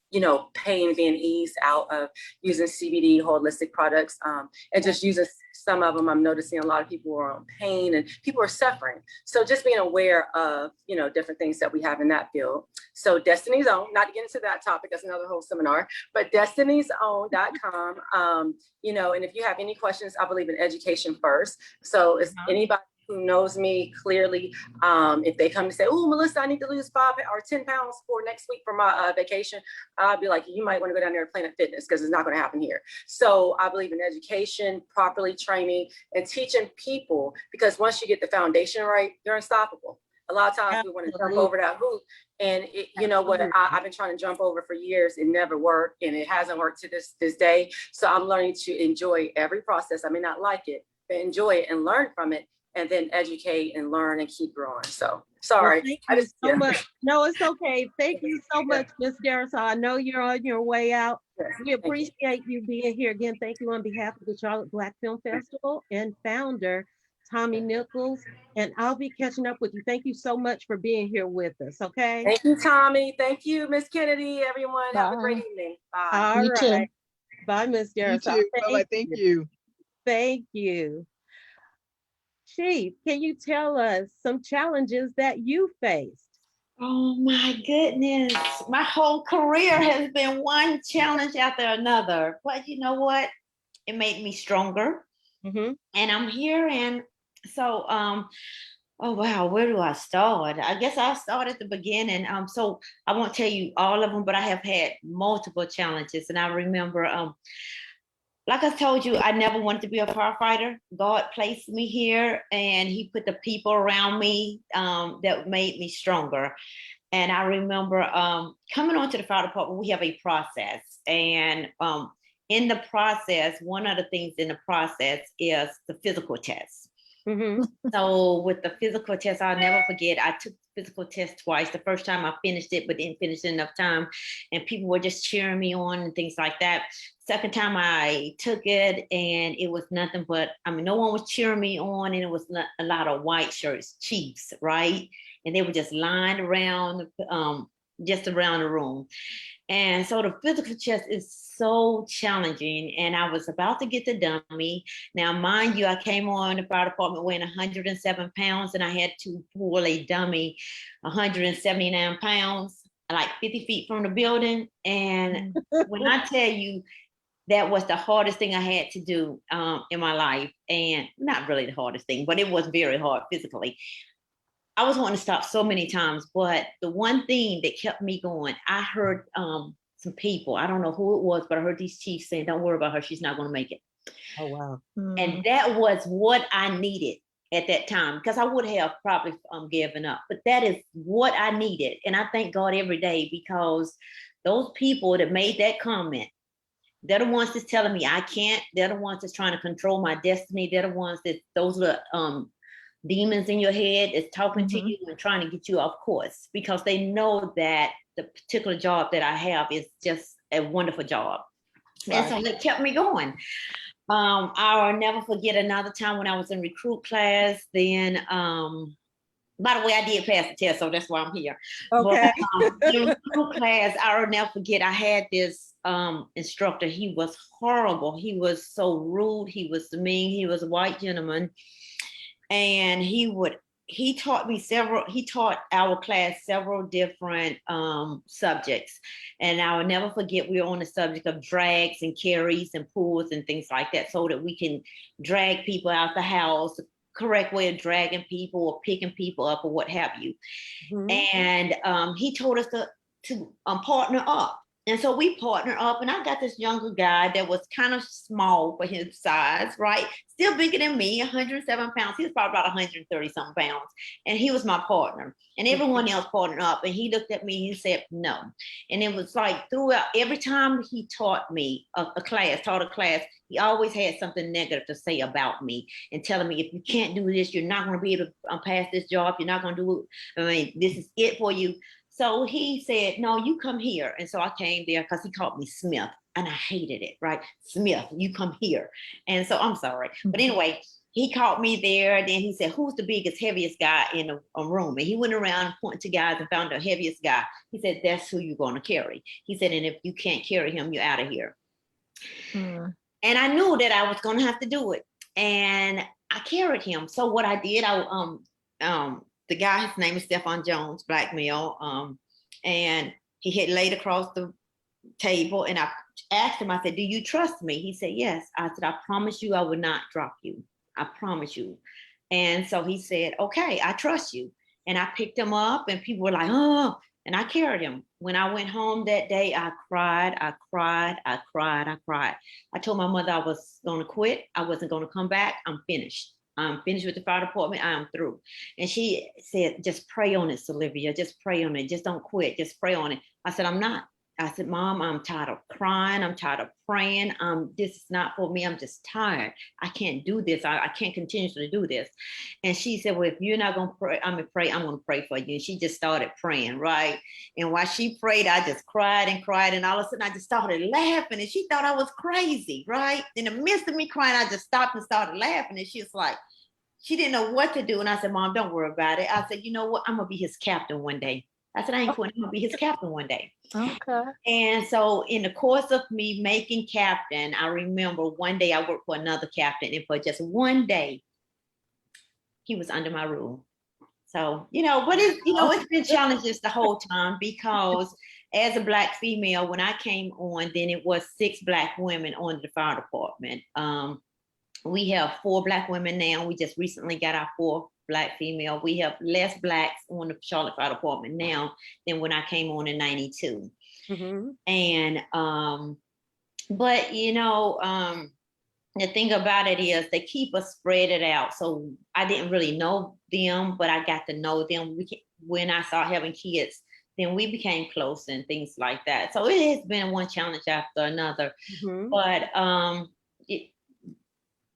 you know, pain being eased out of using CBD holistic products, and just using some of them. I'm noticing a lot of people are on pain and people are suffering. So just being aware of, you know, different things that we have in that field. So Destiny's Own, not to get into that topic, that's another whole seminar, but destinysown.com. You know, and if you have any questions, I believe in education first. So if anybody who knows me clearly, if they come and say, oh, Melissa, I need to lose 5 or 10 pounds for next week for my vacation, I'll be like, you might want to go down there to Planet Fitness, because it's not going to happen here. So I believe in education, properly training, and teaching people, because once you get the foundation right, you're unstoppable. A lot of times we want to jump over that hoop, and you know what, I've been trying to jump over for years. It never worked, and it hasn't worked to this day. So I'm learning to enjoy every process. I may not like it, but enjoy it and learn from it, and then educate and learn and keep growing. So
Well,
sorry.
thank
I
you
just-
so
yeah.
much. No, it's okay. Thank you so much, Ms. Darisol. I know you're on your way out.
Yes,
We
thank you.
appreciate you being here. Again, thank you on behalf of the Charlotte Black Film Festival and founder, Tommy Nichols. And I'll be catching up with you. Thank you so much for being here with us, okay?
Thank you, Tommy. Thank you, Miss Kennedy. Everyone, have a great
Bye.
evening. Bye.
All
You too.
right. Bye, Ms.
You
Darisol.
too. Bye-bye. Thank you.
Thank you. Chief, can you tell us some challenges that you faced?
Oh my goodness. My whole career has been one challenge after another. But you know what? It made me stronger.
Mm-hmm.
And I'm here. And so oh wow, where do I start? I guess I'll start at the beginning. So I won't tell you all of them, but I have had multiple challenges. And I remember like I told you, I never wanted to be a firefighter. God placed me here and he put the people around me that made me stronger. And I remember coming onto the fire department, we have a process. And in the process, one of the things in the process is the physical test.
Mm-hmm.
So with the physical test, I'll never forget, I took the physical test twice. The first time I finished it, but didn't finish it enough time. And people were just cheering me on and things like that. Second time I took it and it was nothing but, I mean, no one was cheering me on and it was not a lot of white shirts, Chiefs, right? And they were just lined around, just around the room. And so the physical test is so challenging. And I was about to get the dummy. Now, mind you, I came on the fire department weighing 107 pounds and I had to pull a dummy 179 pounds, like 50 feet from the building. And when I tell you, that was the hardest thing I had to do in my life. And not really the hardest thing, but it was very hard physically. I was wanting to stop so many times, but the one thing that kept me going, I heard some people, I don't know who it was, but I heard these chiefs saying, don't worry about her, she's not going to make it.
Oh, wow.
And that was what I needed at that time, because I would have probably given up, but that is what I needed. And I thank God every day, because those people that made that comment, they're the ones that's telling me I can't. They're the ones that's trying to control my destiny. They're the ones that, those little demons in your head is talking to you and trying to get you off course, because they know that the particular job that I have is just a wonderful job. Right. And so it kept me going. I'll never forget another time when I was in recruit class. Then, by the way, I did pass the test, so that's why I'm here.
Okay.
But, in recruit class, I'll never forget, I had this instructor. He was horrible. He was so rude. He was mean. He was a white gentleman. And he taught our class several different subjects. And I will never forget, we were on the subject of drags and carries and pulls and things like that, so that we can drag people out the house, the correct way of dragging people or picking people up or what have you. And he told us to partner up. And so we partnered up, and I got this younger guy that was kind of small for his size, right? Still bigger than me, 107 pounds. He was probably about 130 something pounds. And he was my partner. And everyone else partnered up. And he looked at me, he said, no. And it was like throughout, every time he taught me taught a class, he always had something negative to say about me and telling me, if you can't do this, you're not going to be able to pass this job. You're not going to do it. I mean, this is it for you. So he said, no, you come here. And so I came there because he called me Smith, and I hated it, right? Smith, you come here. And so I'm sorry. But anyway, he called me there. Then he said, who's the biggest, heaviest guy in a room? And he went around pointing to guys and found the heaviest guy. He said, that's who you're going to carry. He said, and if you can't carry him, you're out of here. And I knew that I was going to have to do it. And I carried him. So what I did, the guy, his name is Stephon Jones, black male, and he had laid across the table, and I asked him, I said, do you trust me? He said, yes. I said, I promise you I will not drop you. I promise you. And so he said, okay, I trust you. And I picked him up, and people were like, oh, and I carried him. When I went home that day, I cried. I told my mother I was going to quit. I wasn't going to come back. I'm finished. I'm finished with the fire department. I am through. And she said, just pray on it, Sylvia. Just pray on it. Just don't quit. Just pray on it. I said, I'm not. I said, Mom, I'm tired of crying. I'm tired of praying. This is not for me. I'm just tired. I can't do this. I can't continue to do this. And she said, well, if you're not going to pray, I'm going to pray for you. And she just started praying, right? And while she prayed, I just cried and cried. And all of a sudden I just started laughing. And she thought I was crazy, right? In the midst of me crying, I just stopped and started laughing. And she was like, she didn't know what to do. And I said, Mom, don't worry about it. I said, you know what? I'm going to be his captain one day. I said, I ain't quitting. I'm going to be his captain one day.
Okay.
And so in the course of me making captain, I remember one day I worked for another captain, and for just one day, he was under my rule. So, but it's been challenges the whole time, because as a Black female, when I came on, then it was 6 Black women on the fire department. We have 4 Black women now. We just recently got our 4th Black female. We have less Blacks on the Charlotte Fire Department now than when I came on in 92.
Mhm.
And but the thing about it is they keep us spread it out. So I didn't really know them, but I got to know them. When I started having kids, then we became close and things like that. So it has been one challenge after another.
Mhm.
But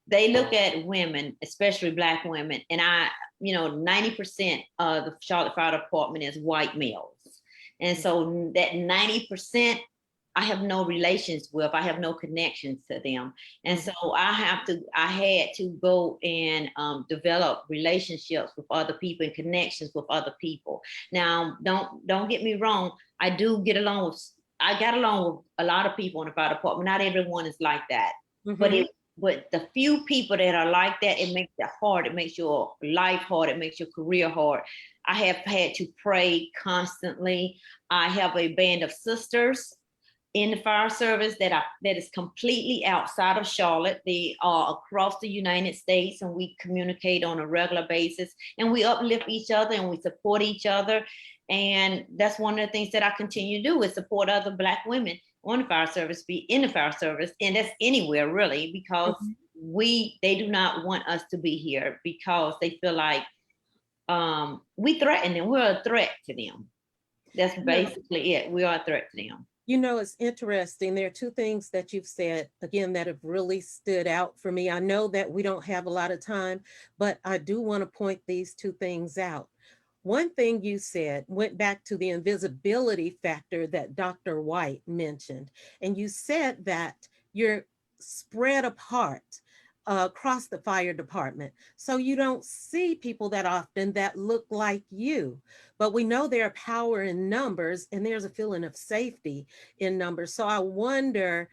they look at women, especially Black women, and 90% of the Charlotte Fire Department is white males. And so that 90%, I have no relations with, I have no connections to them. And so I had to go and develop relationships with other people and connections with other people. Now, don't get me wrong. I got along with a lot of people in the fire department. Not everyone is like that,
Mhm.
but the few people that are like that, it makes it hard. It makes your life hard. It makes your career hard. I have had to pray constantly. I have a band of sisters in the fire service that is completely outside of Charlotte. They are across the United States, and we communicate on a regular basis, and we uplift each other and we support each other. And that's one of the things that I continue to do, is support other Black women on the fire service, be in the fire service, and that's anywhere really, because they do not want us to be here, because they feel like we threaten them. We're a threat to them. That's basically it. We are a threat to them.
It's interesting. There are 2 things that you've said, again, that have really stood out for me. I know that we don't have a lot of time, but I do want to point these 2 things out. One thing you said went back to the invisibility factor that Dr. White mentioned. And you said that you're spread apart across the fire department. So you don't see people that often that look like you. But we know there are power in numbers, and there's a feeling of safety in numbers. So I wonder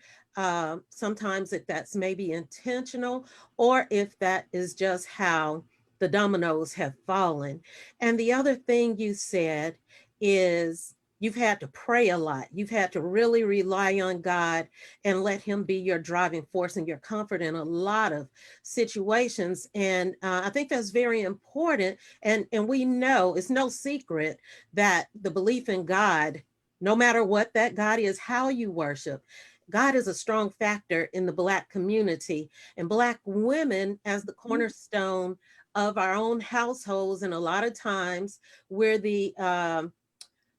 sometimes if that's maybe intentional, or if that is just how the dominoes have fallen. And the other thing you said is you've had to pray a lot. You've had to really rely on God and let him be your driving force and your comfort in a lot of situations. And I think that's very important. And we know it's no secret that the belief in God, no matter what that God is, how you worship, God is a strong factor in the Black community, and Black women as the cornerstone of our own households. And a lot of times we're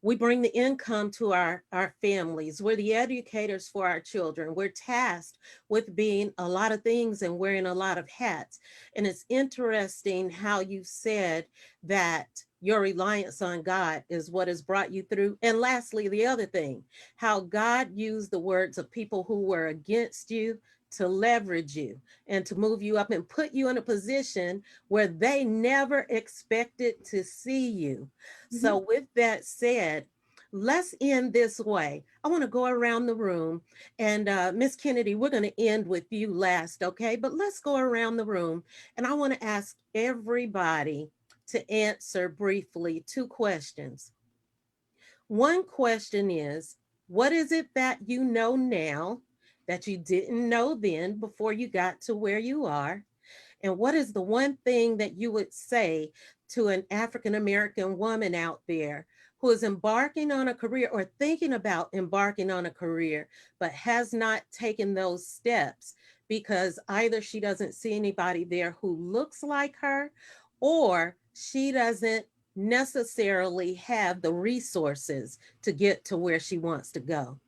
we bring the income to our families. We're the educators for our children. We're tasked with being a lot of things and wearing a lot of hats. And it's interesting how you said that your reliance on God is what has brought you through. And lastly, the other thing, how God used the words of people who were against you to leverage you and to move you up and put you in a position where they never expected to see you. So with that said, let's end this way. I want to go around the room, and Miss Kennedy, we're going to end with you last, okay? But let's go around the room, and I want to ask everybody to answer briefly 2 questions. One question is, what is it that you know now that you didn't know then before you got to where you are? And what is the one thing that you would say to an African-American woman out there who is embarking on a career or thinking about embarking on a career, but has not taken those steps because either she doesn't see anybody there who looks like her, or she doesn't necessarily have the resources to get to where she wants to go.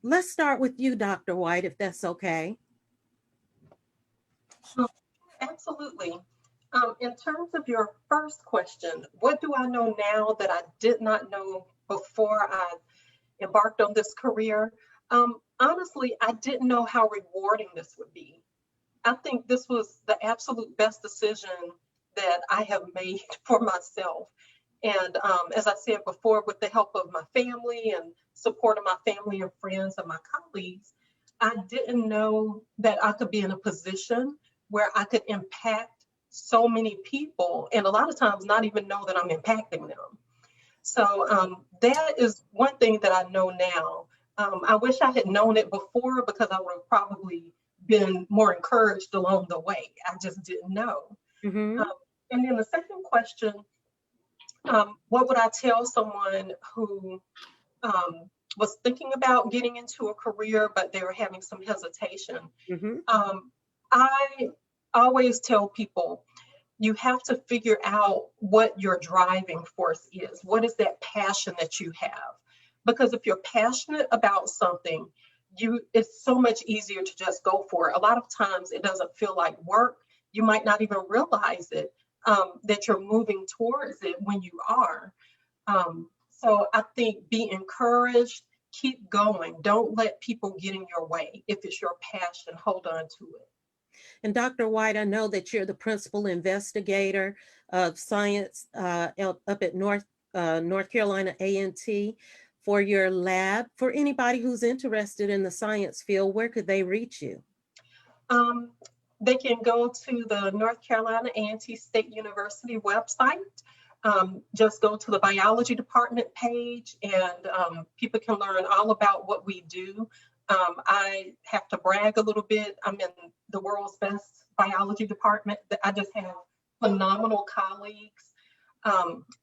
Let's start with you, Dr. White, if that's okay.
Absolutely. In terms of your first question, what do I know now that I did not know before I embarked on this career? Honestly, I didn't know how rewarding this would be. I think this was the absolute best decision that I have made for myself. And as I said before, with the help of my family and support of my family and friends and my colleagues, I didn't know that I could be in a position where I could impact so many people, and a lot of times not even know that I'm impacting them. So that is one thing that I know now. I wish I had known it before, because I would have probably been more encouraged along the way. I just didn't know.
Mhm.
And then the second question, what would I tell someone who was thinking about getting into a career, but they were having some hesitation?
Mhm.
I always tell people, you have to figure out what your driving force is. What is that passion that you have? Because if you're passionate about something, it's so much easier to just go for it. A lot of times it doesn't feel like work. You might not even realize it, that you're moving towards it when you are. So I think be encouraged, keep going. Don't let people get in your way. If it's your passion, hold on to it.
And Dr. White, I know that you're the principal investigator of science up at North Carolina A&T for your lab. For anybody who's interested in the science field, where could they reach you?
They can go to the North Carolina A&T State University website. Just go to the biology department page, and people can learn all about what we do. I have to brag a little bit. I'm in the world's best biology department. I just have phenomenal colleagues,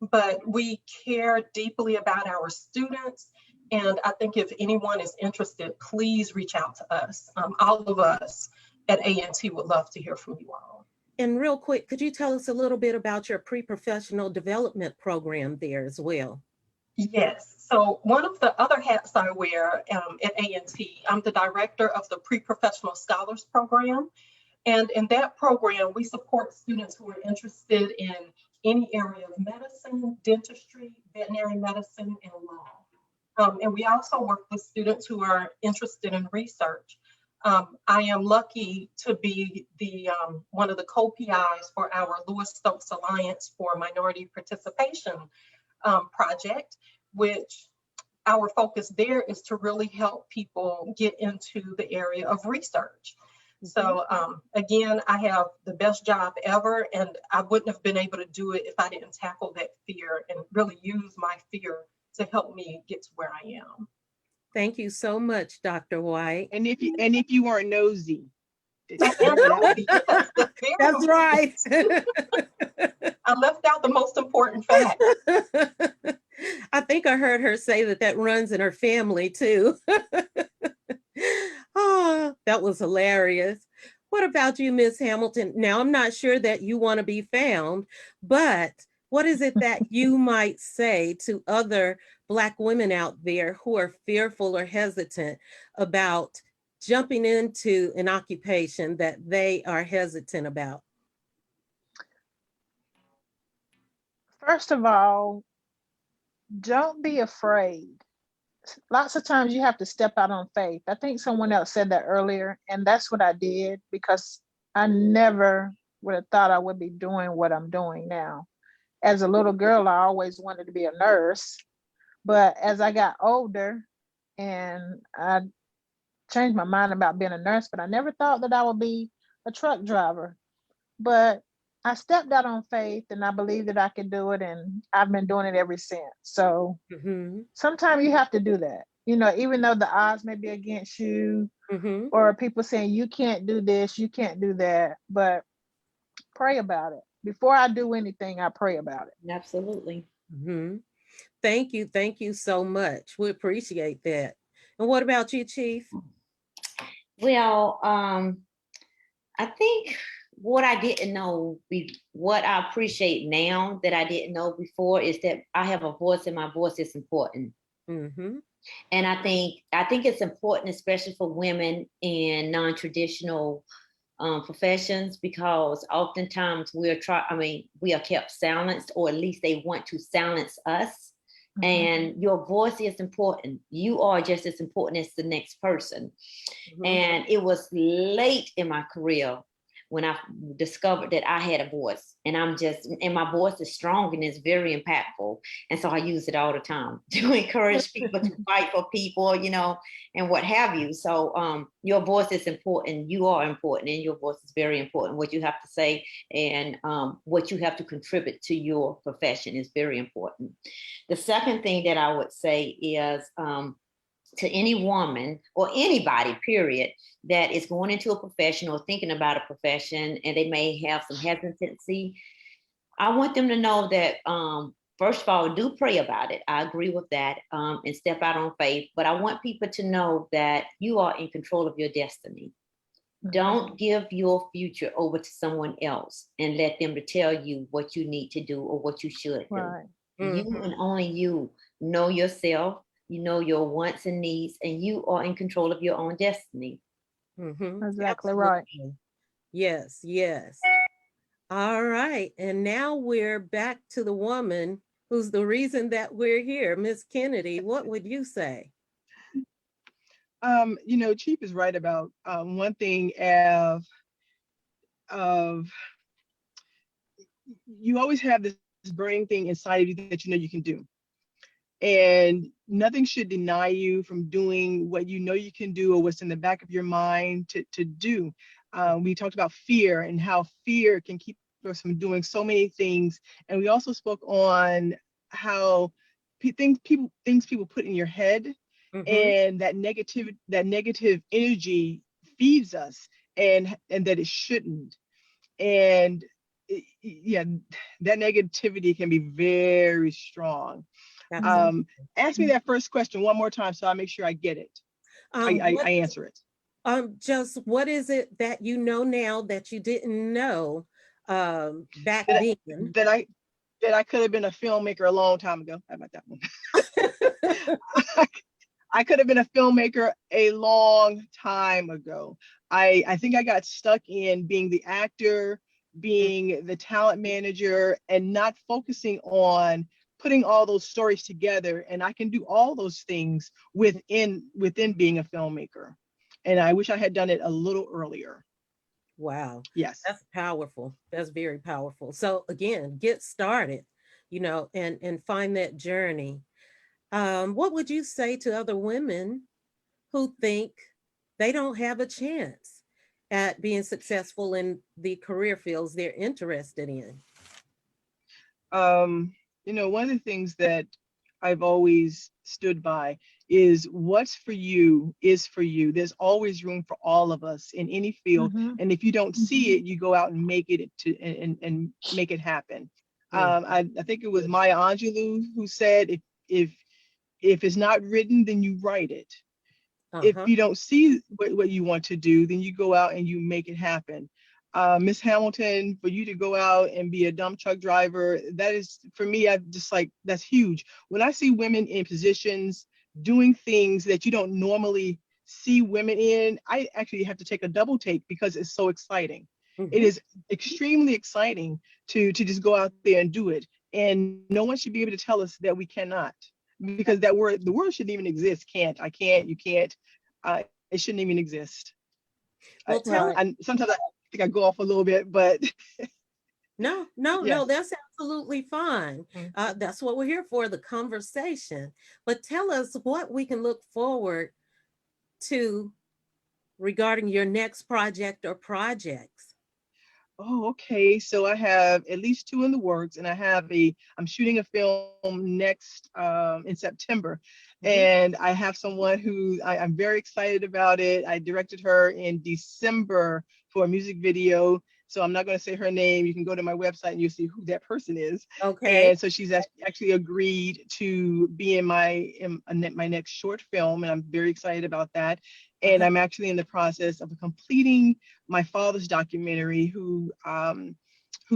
but we care deeply about our students. And I think if anyone is interested, please reach out to us. All of us at A&T would love to hear from you all.
And real quick, could you tell us a little bit about your pre-professional development program there as well?
Yes. So one of the other hats I wear at A&T, I'm the director of the Pre-Professional Scholars Program. And in that program, we support students who are interested in any area of medicine, dentistry, veterinary medicine, and law. And we also work with students who are interested in research. I am lucky to be the one of the co-PIs for our Lewis Stokes Alliance for Minority Participation project, which our focus there is to really help people get into the area of research. So again, I have the best job ever, and I wouldn't have been able to do it if I didn't tackle that fear and really use my fear to help me get to where I am.
Thank you so much, Dr. White.
And if you weren't nosy.
That's right.
I left out the most important fact.
I think I heard her say that runs in her family too. Oh, that was hilarious. What about you, Miss Hamilton? Now, I'm not sure that you want to be found, but what is it that you might say to other Black women out there who are fearful or hesitant about jumping into an occupation that they are hesitant about?
First of all, don't be afraid. Lots of times you have to step out on faith. I think someone else said that earlier, and that's what I did, because I never would have thought I would be doing what I'm doing now. As a little girl, I always wanted to be a nurse, but as I got older and I changed my mind about being a nurse, but I never thought that I would be a truck driver. But I stepped out on faith, and I believed that I could do it, and I've been doing it ever since. So sometimes you have to do that, even though the odds may be against you, or people saying you can't do this, you can't do that, but pray about it. Before I do anything, I pray about it.
Absolutely.
Thank you so much. We appreciate that. And what about you, Chief?
Well, I think what I didn't know, what I appreciate now that I didn't know before is that I have a voice and my voice is important.
Mm-hmm.
And I think it's important, especially for women in non-traditional professions, because oftentimes we are kept silenced, or at least they want to silence us.
Mhm.
And your voice is important. You are just as important as the next person.
Mm-hmm.
And it was late in my career when I discovered that I had a voice, and my voice is strong and it's very impactful. And so I use it all the time to encourage people to fight for people, and what have you. So your voice is important. You are important, and your voice is very important. What you have to say and what you have to contribute to your profession is very important. The second thing that I would say is, to any woman or anybody, period, that is going into a profession or thinking about a profession, and they may have some hesitancy, I want them to know that, first of all, do pray about it. I agree with that, and step out on faith. But I want people to know that you are in control of your destiny. Don't give your future over to someone else and let them to tell you what you need to do or what you should do.
Right.
You
Mhm.
and only you know yourself, you know your wants and needs, and you are in control of your own destiny.
Mm-hmm.
Exactly right.
Absolutely. Yes, yes. All right. And now we're back to the woman who's the reason that we're here. Miss Kennedy, what would you say?
Chief is right about one thing of you always have this burning thing inside of you that you know you can do. And nothing should deny you from doing what you know you can do or what's in the back of your mind to do. We talked about fear and how fear can keep us from doing so many things. And we also spoke on how things people put in your head,
Mm-hmm.
and that negative energy feeds us, and that it shouldn't. And yeah, that negativity can be very strong.
Absolutely.
um, Ask me that first question one more time so I make sure I get it. I
What
answer it.
just what is it that you know now that you didn't know back
That
then?
that I that I could have been a filmmaker a long time ago. How about that one? I could have been a filmmaker a long time ago. I think I got stuck in being the actor, being the talent manager, and not focusing on putting all those stories together. And I can do all those things within being a filmmaker. And I wish I had done it a little earlier.
Wow,
Yes.
that's powerful. That's very powerful. So again, get started, and find that journey. What would you say to other women who think they don't have a chance at being successful in the career fields they're interested in?
One of the things that I've always stood by is what's for you is for you. There's always room for all of us in any field.
Mhm.
And if you don't see it, you go out and make it and make it happen.
Mm.
I think it was Maya Angelou who said, if it's not written, then you write it. If
Uh-huh.
you don't see what you want to do, then you go out and you make it happen. Miss Hamilton, for you to go out and be a dump truck driver, that is, for me, I just like, that's huge. When I see women in positions doing things that you don't normally see women in, I actually have to take a double take because it's so exciting. It
Mhm.
is extremely exciting to just go out there and do it. And no one should be able to tell us that we cannot, because the word shouldn't even exist. Can't, I can't, you can't. It shouldn't even exist.
Well, tell
Right.
it.
I sometimes I think I go off a little bit, but
No, no, no,
yes.
that's absolutely fine. That's what we're here for, the conversation. But tell us what we can look forward to regarding your next project or projects.
Oh, okay. So I have at least two in the works, and I'm shooting a film next in September,
Mhm.
and I have someone who I'm very excited about it. I directed her in December for a music video. So I'm not going to say her name. You can go to my website and you'll see who that person is.
Okay.
And so she's actually agreed to be in my next short film, and I'm very excited about that. And I'm actually in the process of completing my father's documentary, who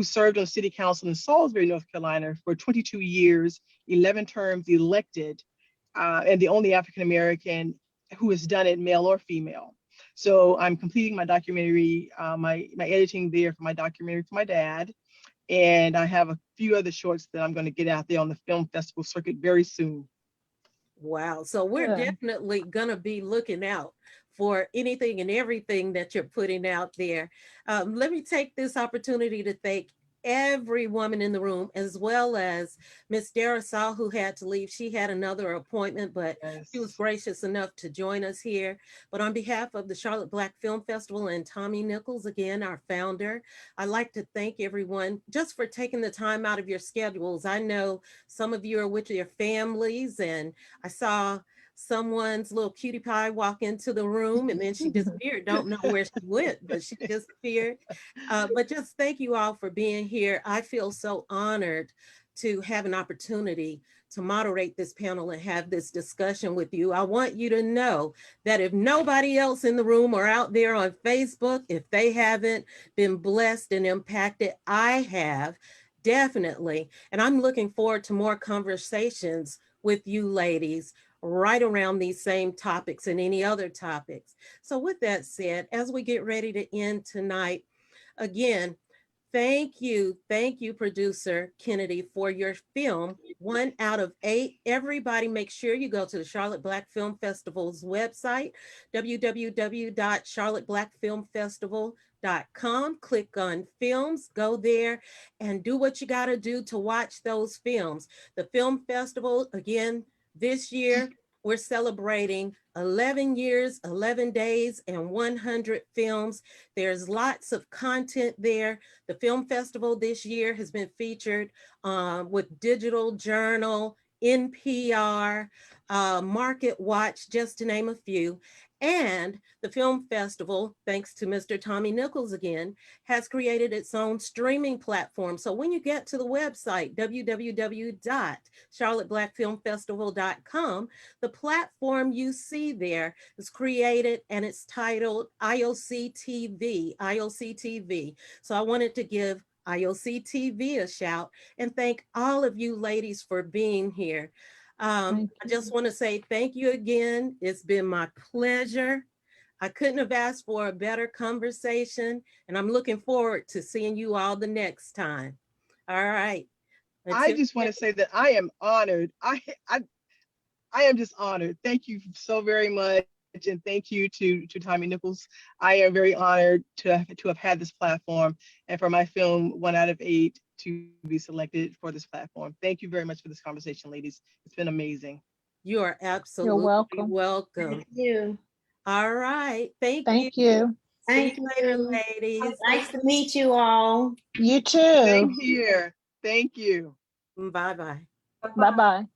served on city council in Salisbury, North Carolina for 22 years, 11 terms elected, and the only African American who has done it, male or female. So I'm completing my documentary, my editing there for my documentary for my dad. And I have a few other shorts that I'm going to get out there on the film festival circuit very soon.
Wow. So we're
Good.
definitely going to be looking out for anything and everything that you're putting out there. Let me take this opportunity to thank every woman in the room, as well as Miss Darasol, who had to leave. She had another appointment, but she was
Yes.
gracious enough to join us here. But on behalf of the Charlotte Black Film Festival and Tommy Nichols, again, our founder, I'd like to thank everyone just for taking the time out of your schedules. I know some of you are with your families, and I saw someone's little cutie pie walk into the room and then she disappeared. Don't know where she went, but she disappeared. But just thank you all for being here. I feel so honored to have an opportunity to moderate this panel and have this discussion with you. I want you to know that if nobody else in the room or out there on Facebook, if they haven't been blessed and impacted, I have, definitely. And I'm looking forward to more conversations with you ladies right around these same topics and any other topics. So with that said, as we get ready to end tonight, again, thank you, producer Kennedy, for your film, 1 out of 8. Everybody make sure you go to the Charlotte Black Film Festival's website, www.charlotteblackfilmfestival.com. Click on films, go there and do what you got to do to watch those films. The film festival, again, this year, we're celebrating 11 years, 11 days, and 100 films. There's lots of content there. The film festival this year has been featured with Digital Journal, NPR, Market Watch, just to name a few. And the film festival, thanks to Mr. Tommy Nichols again, has created its own streaming platform. So when you get to the website, www.charlotteblackfilmfestival.com, the platform you see there is created and it's titled IOC TV. So I wanted to give IOC TV a shout and thank all of you ladies for being here. I just want to say thank you again. It's been my pleasure. I couldn't have asked for a better conversation, and I'm looking forward to seeing you all the next time. All right.
I just want to say that I am honored. I am just honored. Thank you so very much. And thank you to Tommy Nichols. I am very honored to have had this platform and for my film 1 out of 8 to be selected for this platform. Thank you very much for this conversation, ladies. It's been amazing.
You are absolutely
welcome.
welcome.
Thank you.
All right. Thank you.
Thank you.
See
Thank
you later,
you.
ladies.
Nice to meet you all.
You
Same
too.
here. Thank you.
Bye-bye.
Bye-bye.